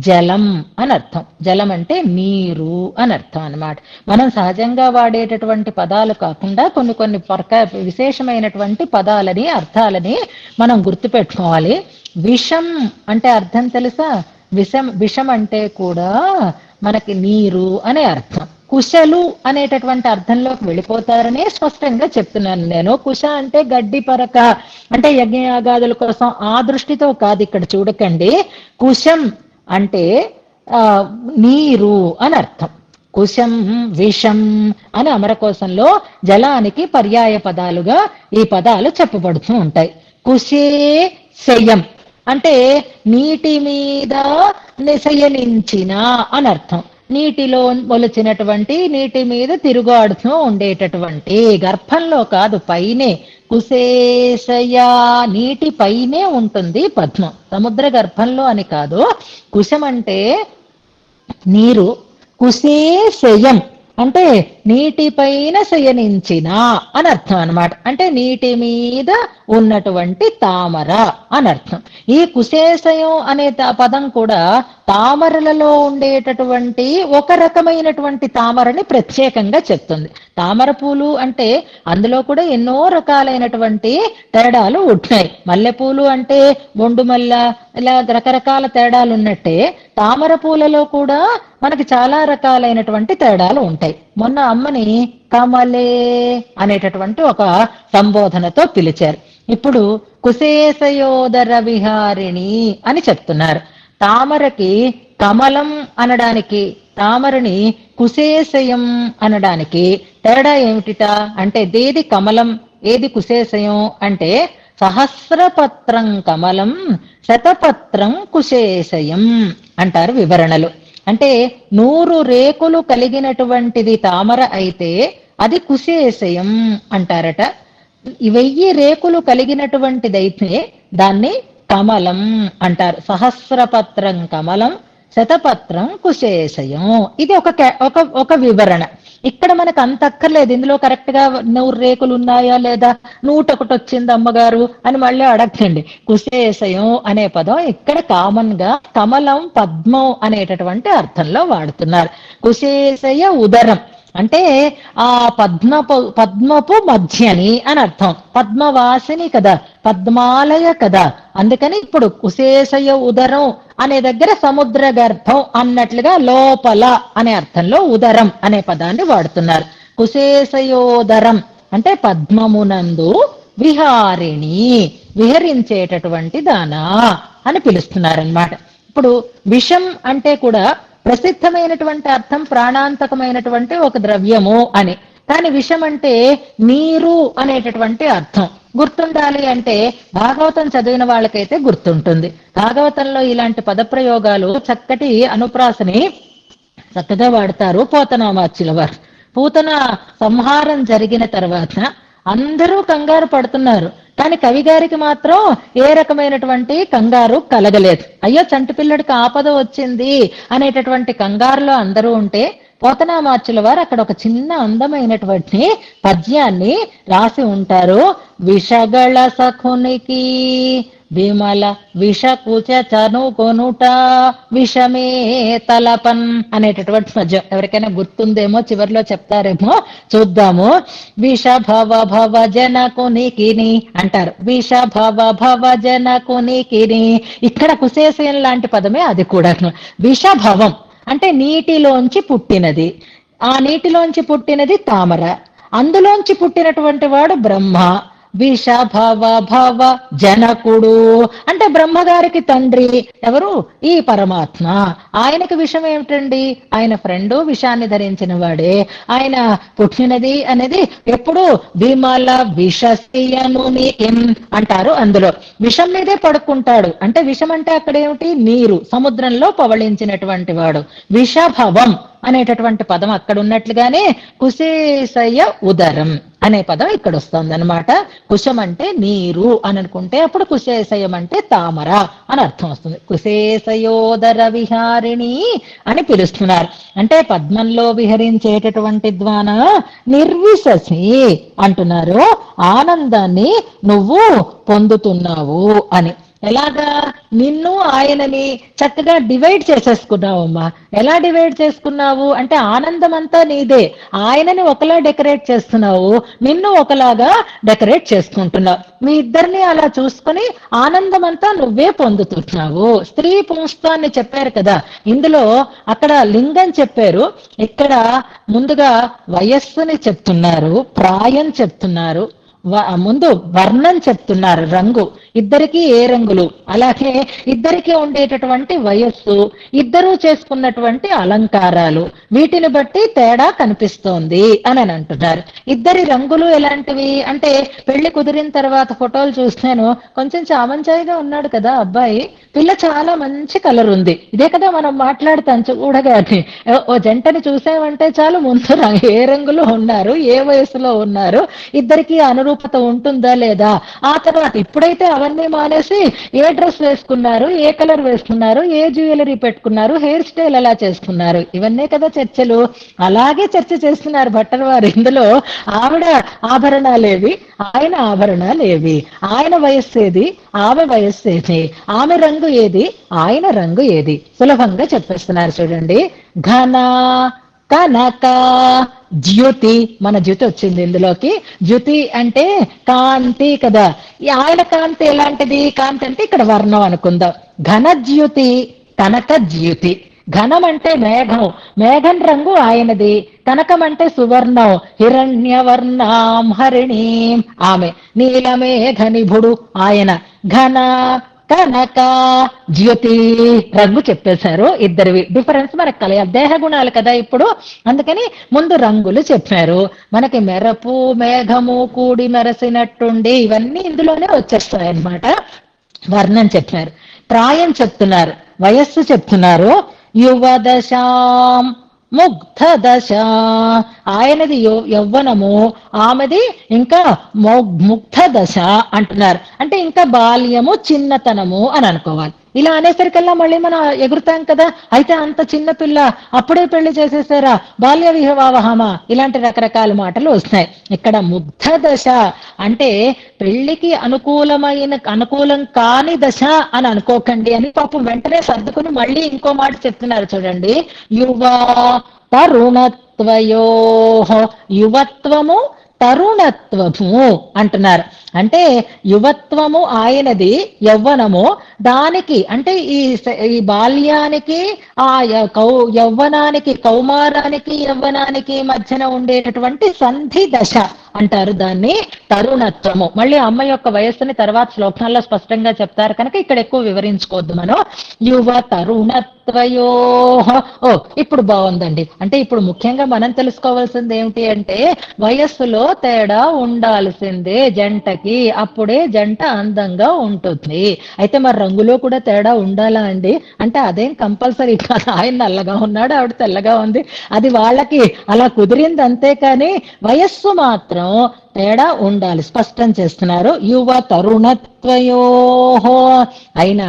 జలం అని అర్థం. జలం అంటే నీరు అని అర్థం అన్నమాట. మనం సహజంగా వాడేటటువంటి పదాలు కాకుండా కొన్ని విశేషమైనటువంటి పదాలని అర్థాలని మనం గుర్తుపెట్టుకోవాలి. విషం అంటే అర్థం తెలుసా? విషం అంటే కూడా మనకి నీరు అనే అర్థం. కుశలు అనేటటువంటి అర్థంలోకి వెళ్ళిపోతారనే స్పష్టంగా చెప్తున్నాను నేను. కుశ అంటే గడ్డి పరక, అంటే యజ్ఞయాగాదుల కోసం ఆ దృష్టితో కాదు ఇక్కడ చూడకండి. కుశం అంటే నీరు అని అర్థం. కుశం విషం అని అమరకోశంలో జలానికి పర్యాయ పదాలుగా ఈ పదాలు చెప్పబడుతూ ఉంటాయి. కుశే శయం అంటే నీటి మీద నిశయనించిన అని అర్థం. నీటిలో మొలిచినటువంటి, నీటి మీద తిరుగాడుతూ ఉండేటటువంటి, గర్భంలో కాదు పైనే. కుశేశయ నీటి పైనే ఉంటుంది పద్మం, సముద్ర గర్భంలో అని కాదు. కుశం అంటే నీరు, కుశేశయం అంటే నీటిపైన శయనించిన అని అర్థం అనమాట. అంటే నీటి మీద ఉన్నటువంటి తామర అని అర్థం. ఈ కుశేశయం అనే పదం కూడా తామరలలో ఉండేటటువంటి ఒక రకమైనటువంటి తామరని ప్రత్యేకంగా చెప్తుంది. తామర పూలు అంటే అందులో కూడా ఎన్నో రకాలైనటువంటి తేడాలు ఉంటున్నాయి. మల్లెపూలు అంటే బొండు మల్ల, ఇలా రకరకాల తేడాలు ఉన్నట్టే తామర పూలలో కూడా మనకి చాలా రకాలైనటువంటి తేడాలు ఉంటాయి. మొన్న అమ్మని కమలే అనేటటువంటి ఒక సంబోధనతో పిలిచారు. ఇప్పుడు కుశేశయోదర విహారిణి అని చెప్తున్నారు. తామరకి కమలం అనడానికి, తామరని కుశేశయం అనడానికి తేడా ఏమిటిట అంటే, ఏది కమలం ఏది కుశేశయం అంటే, సహస్రపత్రం కమలం శతపత్రం కుశేశయం. అంటారు వివరణలు. అంటే 100 రేకులు కలిగినటువంటిది తామర అయితే అది కుశేషయం అంటారట. 1000 రేకులు కలిగినటువంటిదైతే దాన్ని కమలం అంటారు. సహస్రపత్రం కమలం, శతపత్రం కుశేషయం. ఇది ఒక వివరణ. ఇక్కడ మనకు అంత అక్కర్లేదు. ఇందులో కరెక్ట్ గా 100 రేకులు ఉన్నాయా లేదా, 101 వచ్చింది అమ్మగారు అని మళ్ళీ అడగండి. కుశేషయం అనే పదం ఇక్కడ కామన్ గా కమలం, పద్మం అనేటటువంటి అర్థంలో వాడుతున్నారు. కుశేషయ ఉదరం అంటే ఆ పద్మపు మధ్యని అని అర్థం. పద్మవాసిని కదా, పద్మాలయ కదా. అందుకని ఇప్పుడు కుశేషయ ఉదరం అనే దగ్గర సముద్ర గర్భం అన్నట్లుగా లోపల అనే అర్థంలో ఉదరం అనే పదాన్ని వాడుతున్నారు. కుశేషయోదరం అంటే పద్మమునందు విహారిణి, విహరించేటటువంటి దానా అని పిలుస్తున్నారనమాట. ఇప్పుడు విషం అంటే కూడా ప్రసిద్ధమైనటువంటి అర్థం ప్రాణాంతకమైనటువంటి ఒక ద్రవ్యము అని. కానీ విషం అంటే నీరు అనేటటువంటి అర్థం. గుర్తుండాలి అంటే భాగవతం చదివిన వాళ్ళకైతే గుర్తుంటుంది. భాగవతంలో ఇలాంటి పదప్రయోగాలు చక్కటి అనుప్రాసని చక్కగా వాడతారు పోతనామాచ్యుల వారు. పూతన సంహారం జరిగిన తర్వాత అందరూ కంగారు పడుతున్నారు. కానీ కవి గారికి మాత్రం ఏ రకమైనటువంటి కంగారు కలగలేదు. అయ్యో చంటి పిల్లడికి ఆపద వచ్చింది అనేటటువంటి కంగారులో అందరూ ఉంటే పోతనామాచ్యుల వారు అక్కడ ఒక చిన్న అందమైనటువంటి పద్యాన్ని రాసి ఉంటారు. విషగళ సఖునికి విమల విషకుచ చనుకొనుట విషమే తలపన్ అనేటటువంటి పద్యం. ఎవరికైనా గుర్తుందేమో, చివరిలో చెప్తారేమో, చూద్దాము. విష భవ భవ జనకునికిని అంటారు. విష భవ భవ జనకునికిని. ఇక్కడ కుశేషయం లాంటి పదమే అది కూడా. విషభవం అంటే నీటిలోంచి పుట్టినది. ఆ నీటిలోంచి పుట్టినది తామర, అందులోంచి పుట్టినటువంటి వాడు బ్రహ్మ. విష భవ భవ జనకుడు అంటే బ్రహ్మగారికి తండ్రి ఎవరు? ఈ పరమాత్మ. ఆయనకి విషం ఏమిటండి? ఆయన ఫ్రెండు విషాన్ని ధరించిన వాడే. ఆయన పుట్టినది అనేది ఎప్పుడు విమల విషస్యనుని అంటారు. అందులో విషం మీదే పడుకుంటాడు. అంటే విషం అంటే అక్కడ ఏమిటి? నీరు, సముద్రంలో పవళించినటువంటి వాడు. విషభవం అనేటటువంటి పదం అక్కడ ఉన్నట్లుగానే కుశేషయ ఉదరం అనే పదం ఇక్కడ వస్తుంది అనమాట. కుశం అంటే నీరు అని అనుకుంటే అప్పుడు కుశేషయం అంటే తామర అని అర్థం వస్తుంది. కుశేషయోదర విహారిణి అని పిలుస్తున్నారు. అంటే పద్మంలో విహరించేటటువంటి ద్వాన నిర్విశసి అంటున్నారు. ఆనందాన్ని నువ్వు పొందుతున్నావు అని. ఎలాగా? నిన్ను ఆయనని చక్కగా డివైడ్ చేసేసుకున్నావమ్మా. ఎలా డివైడ్ చేసుకున్నావు అంటే ఆనందం అంతా నీదే. ఆయనని ఒకలా డెకరేట్ చేస్తున్నావు, నిన్ను ఒకలాగా డెకరేట్ చేసుకుంటున్నావు. మీ ఇద్దరిని అలా చూసుకుని ఆనందం అంతా నువ్వే పొందుతున్నావు. స్త్రీ పుంస్తాన్ని చెప్పారు కదా, ఇందులో అక్కడ లింగం చెప్పారు, ఇక్కడ ముందుగా వయస్సుని చెప్తున్నారు, ప్రాయం చెప్తున్నారు, ముందు వర్ణం చెప్తున్నారు, రంగు. ఇద్దరికీ ఏ రంగులు, అలాగే ఇద్దరికీ ఉండేటటువంటి వయస్సు, ఇద్దరూ చేసుకున్నటువంటి అలంకారాలు, వీటిని బట్టి తేడా కనిపిస్తోంది అని అంటున్నారు. ఇద్దరి రంగులు ఎలాంటివి అంటే పెళ్లి కుదిరిన తర్వాత ఫోటోలు చూస్తాను, కొంచెం చామంచాయిగా ఉన్నాడు కదా అబ్బాయి, పిల్ల చాలా మంచి కలర్ ఉంది. ఇదే కదా మనం మాట్లాడతాం చూడగానే. ఓ జంటని చూసామంటే చాలు ముందు ఏ రంగులో ఉన్నారు, ఏ వయసులో ఉన్నారు, ఇద్దరికి అనురూపత ఉంటుందా లేదా. ఆ తర్వాత ఇప్పుడైతే అవన్నీ మానేసి ఏ డ్రెస్ వేసుకున్నారు, ఏ కలర్ వేసుకున్నారు, ఏ జ్యువెలరీ పెట్టుకున్నారు, హెయిర్ స్టైల్ ఎలా చేసుకున్నారు, ఇవన్నీ కదా చర్చలు. అలాగే చర్చ చేస్తున్నారు భట్టర్ వారు. ఇందులో ఆవిడ ఆభరణాలేవి, ఆయన ఆభరణాలేవి, ఆయన వయస్సు ఏది, ఆమె వయస్సు ఏది, ఆమె రంగు ఏది, ఆయన రంగు ఏది, సులభంగా చెప్పేస్తున్నారు చూడండి. ఘన కనక జ్యోతి, మన జ్యోతి వచ్చింది ఇందులోకి. జ్యోతి అంటే కాంతి కదా. ఆయన కాంతి ఎలాంటిది? కాంతి అంటే ఇక్కడ వర్ణం అనుకుందాం. ఘన జ్యోతి, కనక జ్యోతి. ఘనం అంటే మేఘం, మేఘం రంగు ఆయనది. కనకం అంటే సువర్ణం, హిరణ్యవర్ణాం హరిణీం ఆమె. నీలమేఘ నిభుడు ఆయన. ఘన కనక జ్యోతి రంగు చెప్పేశారు. ఇద్దరివి డిఫరెన్స్ మనకు కలియాలి, దేహ గుణాలు కదా ఇప్పుడు, అందుకని ముందు రంగులు చెప్పారు. మనకి మెరపు మేఘము కూడి మెరసినట్టుండి ఇవన్నీ ఇందులోనే వచ్చేస్తాయి అన్నమాట. వర్ణం చెప్పారు. ప్రాయం చెప్తున్నారు, వయస్సు చెప్తున్నారు. యువదశాం ముగ్ధ దశ, ఆయనది యవ్వనము, ఆమెది ఇంకా ముగ్ధ దశ అంటున్నారు. అంటే ఇంకా బాల్యము, చిన్నతనము అని అనుకోవాలి. ఇలా అనేసరికల్లా మళ్ళీ మనం ఎగురుతాం కదా, అయితే అంత చిన్న పిల్ల, అప్పుడే పెళ్లి చేసేసారా, బాల్య వివాహమా, ఇలాంటి రకరకాల మాటలు వస్తున్నాయి. ఇక్కడ ముగ్ధ దశ అంటే పెళ్లికి అనుకూలం కాని దశ అని అనుకోకండి అని పాపం వెంటనే సర్దుకుని మళ్ళీ ఇంకో మాట చెప్తున్నారు చూడండి. యువ తరుణత్వయో, యువత్వము తరుణత్వము అంటున్నారు. అంటే యువత్వము ఆయనది, యవ్వనము దానికి అంటే ఈ బాల్యానికి ఆ యవ్వనానికి, కౌమారానికి యవ్వనానికి మధ్యన ఉండేటటువంటి సంధి దశ అంటారు దాన్ని తరుణత్వము. మళ్ళీ అమ్మ యొక్క వయస్సుని తర్వాత శ్లోకాల్లో స్పష్టంగా చెప్తారు కనుక ఇక్కడ ఎక్కువ వివరించుకోవద్దు మనం. యువ తరుణత్వయో, ఓ ఇప్పుడు బాగుందండి. అంటే ఇప్పుడు ముఖ్యంగా మనం తెలుసుకోవాల్సింది ఏమిటి అంటే వయస్సులో తేడా ఉండాల్సిందే జంటకి, అప్పుడే జంట అందంగా ఉంటుంది. అయితే మరి రంగులో కూడా తేడా ఉండాలా అండి అంటే అదేం కంపల్సరీ కాదు. ఆయన నల్లగా ఉన్నాడు, ఆవిడ తెల్లగా ఉంది, అది వాళ్ళకి అలా కుదిరింది అంతే. కానీ వయస్సు మాత్రం తేడా ఉండాలి, స్పష్టం చేస్తున్నారు. యువ తరుణత్వయోహో. అయినా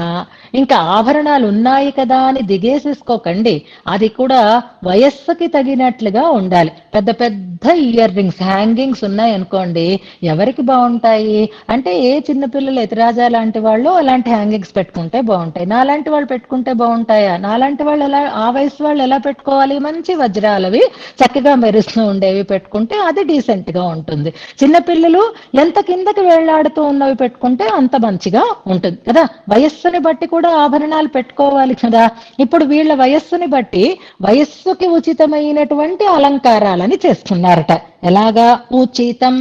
ఇంకా ఆభరణాలు ఉన్నాయి కదా అని దిగేసేసుకోకండి, అది కూడా వయస్సుకి తగినట్లుగా ఉండాలి. పెద్ద పెద్ద ఇయర్ రింగ్స్, హ్యాంగింగ్స్ ఉన్నాయి అనుకోండి, ఎవరికి బాగుంటాయి అంటే ఏ చిన్నపిల్లలు ఎతిరాజా లాంటి వాళ్ళు అలాంటి హ్యాంగింగ్స్ పెట్టుకుంటే బాగుంటాయి. నాలాంటి వాళ్ళు పెట్టుకుంటే బాగుంటాయా? నాలాంటి వాళ్ళు ఎలా, ఆ వయసు వాళ్ళు ఎలా పెట్టుకోవాలి? మంచి వజ్రాలవి చక్కగా మెరుస్తూ ఉండేవి పెట్టుకుంటే అది డీసెంట్ గా ఉంటుంది. చిన్నపిల్లలు ఎంత కిందకి వేళ్లాడుతూ ఉన్నవి పెట్టుకుంటే అంత మంచిగా ఉంటుంది కదా. వయస్సుని బట్టి కూడా ఆభరణాలు పెట్టుకోవాలి కదా. ఇప్పుడు వీళ్ళ వయస్సుని బట్టి వయస్సుకి ఉచితమైనటువంటి అలంకారాలని చేస్తున్నారట. ఎలాగా? ఉచితం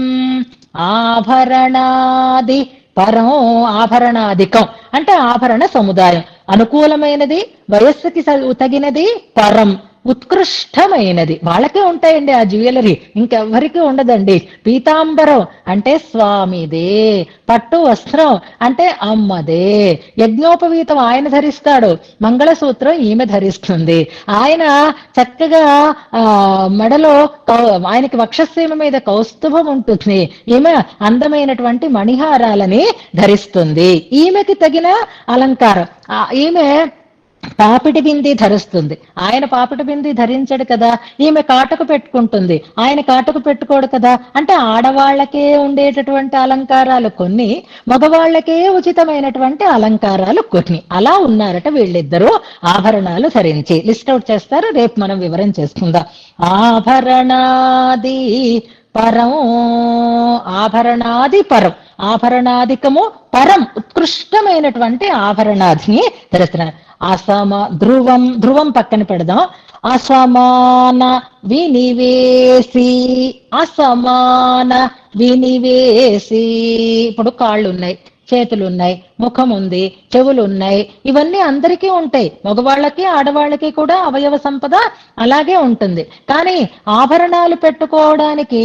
ఆభరణాది పరం, ఆభరణాధికం అంటే ఆభరణ సముదాయం, అనుకూలమైనది, వయస్సుకి తగినది, పరం ఉత్కృష్టమైనది. వాళ్ళకే ఉంటాయండి ఆ జ్యువెలరీ, ఇంకెవ్వరికీ ఉండదండి. పీతాంబరం అంటే స్వామిదే, పట్టు వస్త్రం అంటే అమ్మదే, యజ్ఞోపవీతం ఆయన ధరిస్తాడు, మంగళసూత్రం ఈమె ధరిస్తుంది. ఆయన చక్కగా మెడలో ఆయనకి వక్షస్థీమ మీద కౌస్తుభం ఉంటుంది, ఈమె అందమైనటువంటి మణిహారాలని ధరిస్తుంది. ఈమెకి తగిన అలంకారం, ఈమె పాపిటి బింది ధరిస్తుంది, ఆయన పాపిటి బింది ధరించడు కదా. ఈమె కాటుకు పెట్టుకుంటుంది, ఆయన కాటుకు పెట్టుకోడు కదా. అంటే ఆడవాళ్లకే ఉండేటటువంటి అలంకారాలు కొన్ని, మగవాళ్లకే ఉచితమైనటువంటి అలంకారాలు కొన్ని. అలా ఉన్నారట వీళ్ళిద్దరూ ఆభరణాలు ధరించి. లిస్ట్ అవుట్ చేస్తారు, రేపు మనం వివరం చేసుకుందాం. ఆభరణాది పరం, ఆభరణాది పరం, ఆభరణాధికము, పరం ఉత్కృష్టమైనటువంటి ఆభరణాదిని ధరిస్తున్నారు. ధ్రువం, ధ్రువం పక్కన పెడదాం. అసమాన వినివేసి, అసమాన వినివేసి. ఇప్పుడు కాళ్ళు ఉన్నాయి, చేతులు ఉన్నాయి, ముఖం ఉంది, చెవులు ఉన్నాయి, ఇవన్నీ అందరికీ ఉంటాయి. మగవాళ్ళకి ఆడవాళ్ళకి కూడా అవయవ సంపద అలాగే ఉంటుంది. కానీ ఆభరణాలు పెట్టుకోవడానికి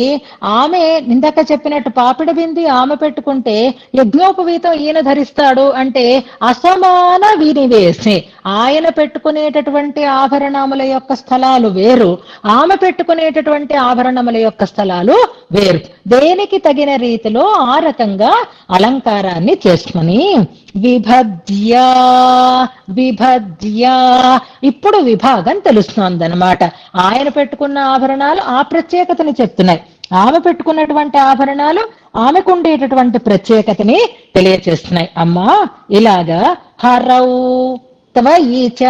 ఆమె ఇందాక చెప్పినట్టు పాపిడి బింది ఆమె పెట్టుకుంటే యజ్ఞోపవీతం ఈయన ధరిస్తాడు అంటే అసమాన వినివేసి. ఆయన పెట్టుకునేటటువంటి ఆభరణముల యొక్క స్థలాలు వేరు, ఆమె పెట్టుకునేటటువంటి ఆభరణముల యొక్క స్థలాలు వేరు. దేనికి తగిన రీతిలో ఆ రకంగా అలంకారాన్ని చేసుకుని విభజ్యా, విభజ్యా ఇప్పుడు విభాగం తెలుస్తోందనమాట. ఆయన పెట్టుకున్న ఆభరణాలు ఆ ప్రత్యేకతని చెప్తున్నాయి, ఆమె పెట్టుకున్నటువంటి ఆభరణాలు ఆమెకు ఉండేటటువంటి ప్రత్యేకతని తెలియచేస్తున్నాయి. అమ్మా ఇలాగా హరౌ త్వయి చ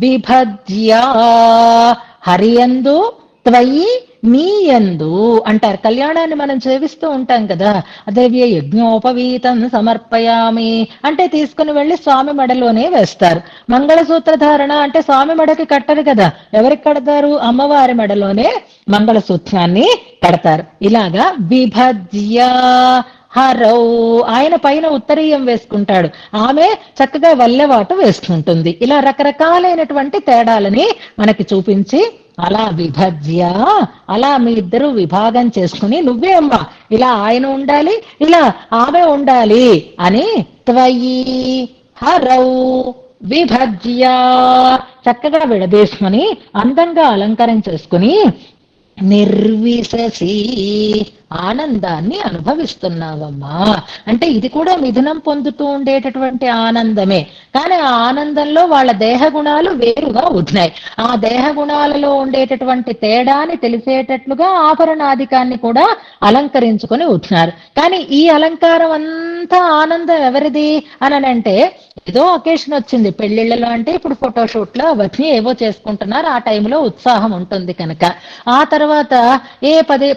విభజ్యా, హరియందు, త్వయి నీయందు అంటారు. కళ్యాణాన్ని మనం సేవిస్తూ ఉంటాం కదా, అదేవ్య యజ్ఞోపవీతం సమర్పయామి అంటే తీసుకుని వెళ్ళి స్వామి మెడలోనే వేస్తారు. మంగళసూత్ర ధారణ అంటే స్వామి మెడకి కట్టరు కదా, ఎవరికి కడతారు? అమ్మవారి మెడలోనే మంగళసూత్రాన్ని కడతారు. ఇలాగా విభజ్యా హరౌ, ఆయన పైన ఉత్తరీయం వేసుకుంటాడు, ఆమె చక్కగా వల్లెవాటు వేసుకుంటుంది. ఇలా రకరకాలైనటువంటి తేడాలని మనకి చూపించి అలా విభజ్య, అలా మీ ఇద్దరు విభాగం చేసుకుని నువ్వే అమ్మా ఇలా ఆయన ఉండాలి, ఇలా ఆమె ఉండాలి అని త్వయి హరౌ విభజ్య చక్కగా విడదీసుకొని అందంగా అలంకారం చేసుకుని నిర్విశసి ఆనందాన్ని అనుభవిస్తున్నావమ్మా. అంటే ఇది కూడా మిథునం పొందుతూ ఉండేటటువంటి ఆనందమే. కానీ ఆ ఆనందంలో వాళ్ళ దేహ గుణాలు వేరుగా ఉన్నాయి. ఆ దేహ గుణాలలో ఉండేటటువంటి తేడాని తెలిసేటట్లుగా ఆభరణాధికాన్ని కూడా అలంకరించుకొని ఉంటున్నారు. కానీ ఈ అలంకారం అంతా ఆనందం ఎవరిది అనంటే ఏదో ఒకేషన్ వచ్చింది పెళ్లిళ్ళలో అంటే ఇప్పుడు ఫోటోషూట్ లో అవన్నీ ఏవో చేసుకుంటున్నారు. ఆ టైంలో ఉత్సాహం ఉంటుంది కనుక. ఆ తర్వాత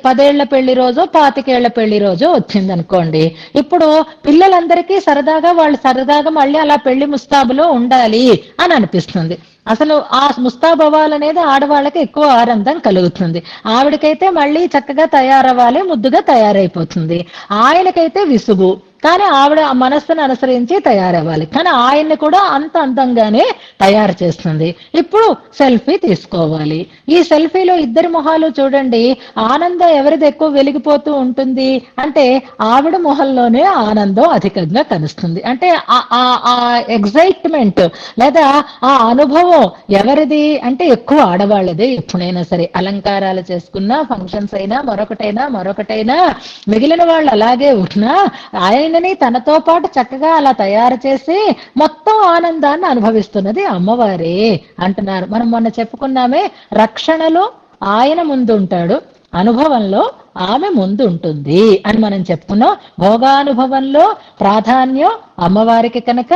పదేళ్ల పెళ్లి రోజో 25 పెళ్లి రోజో వచ్చింది అనుకోండి. ఇప్పుడు పిల్లలందరికీ సరదాగా వాళ్ళు సరదాగా మళ్ళీ అలా పెళ్లి ముస్తాబులో ఉండాలి అని అనిపిస్తుంది. అసలు ఆ ముస్తాబ్ అవ్వాలనేది ఆడవాళ్ళకి ఎక్కువ ఆనందం కలుగుతుంది. ఆవిడకైతే మళ్ళీ చక్కగా తయారవ్వాలి, ముద్దుగా తయారైపోతుంది. ఆయనకైతే విసుగు. కానీ ఆవిడ ఆ మనస్సును అనుసరించి తయారవ్వాలి. కానీ ఆయన్ని కూడా అంత అందంగానే తయారు చేస్తుంది. ఇప్పుడు సెల్ఫీ తీసుకోవాలి. ఈ సెల్ఫీలో ఇద్దరి మొహాలు చూడండి, ఆనందం ఎవరిది ఎక్కువ వెలిగిపోతూ ఉంటుంది అంటే ఆవిడ మొహంలోనే ఆనందం అధికంగా కలుస్తుంది. అంటే ఆ ఎగ్జైట్మెంట్ లేదా ఆ అనుభవం ఎవరిది అంటే ఎక్కువ ఆడవాళ్ళదే. ఎప్పుడైనా సరే అలంకారాలు చేసుకున్నా, ఫంక్షన్స్ అయినా, మరొకటైనా మిగిలిన వాళ్ళు అలాగే ఉన్నా ఆయనని తనతో పాటు చక్కగా అలా తయారు చేసి మొత్తం ఆనందాన్ని అనుభవిస్తున్నది అమ్మవారే అంటున్నారు. మనం మొన్న చెప్పుకున్నామే, రక్షణలో ఆయన ముందుంటాడు, అనుభవంలో ఆమె ముందు ఉంటుంది అని మనం చెప్పుకున్నాం. భోగానుభవంలో ప్రాధాన్యం అమ్మవారికి కనుక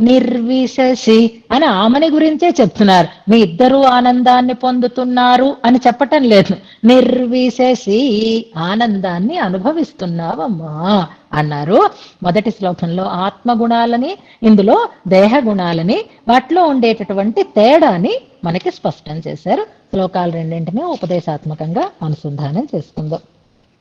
నిర్విశసి అని ఆమెని గురించే చెప్తున్నారు. మీ ఇద్దరూ ఆనందాన్ని పొందుతున్నారు అని చెప్పటం లేదు. నిర్విశసి ఆనందాన్ని అనుభవిస్తున్నావమ్మా అన్నారు. మొదటి శ్లోకంలో ఆత్మగుణాలని, ఇందులో దేహ గుణాలని, వాటిలో ఉండేటటువంటి తేడాని మనకి స్పష్టం చేశారు. శ్లోకాలు రెండింటినీ ఉపదేశాత్మకంగా అనుసంధానం చేసుకుందాం.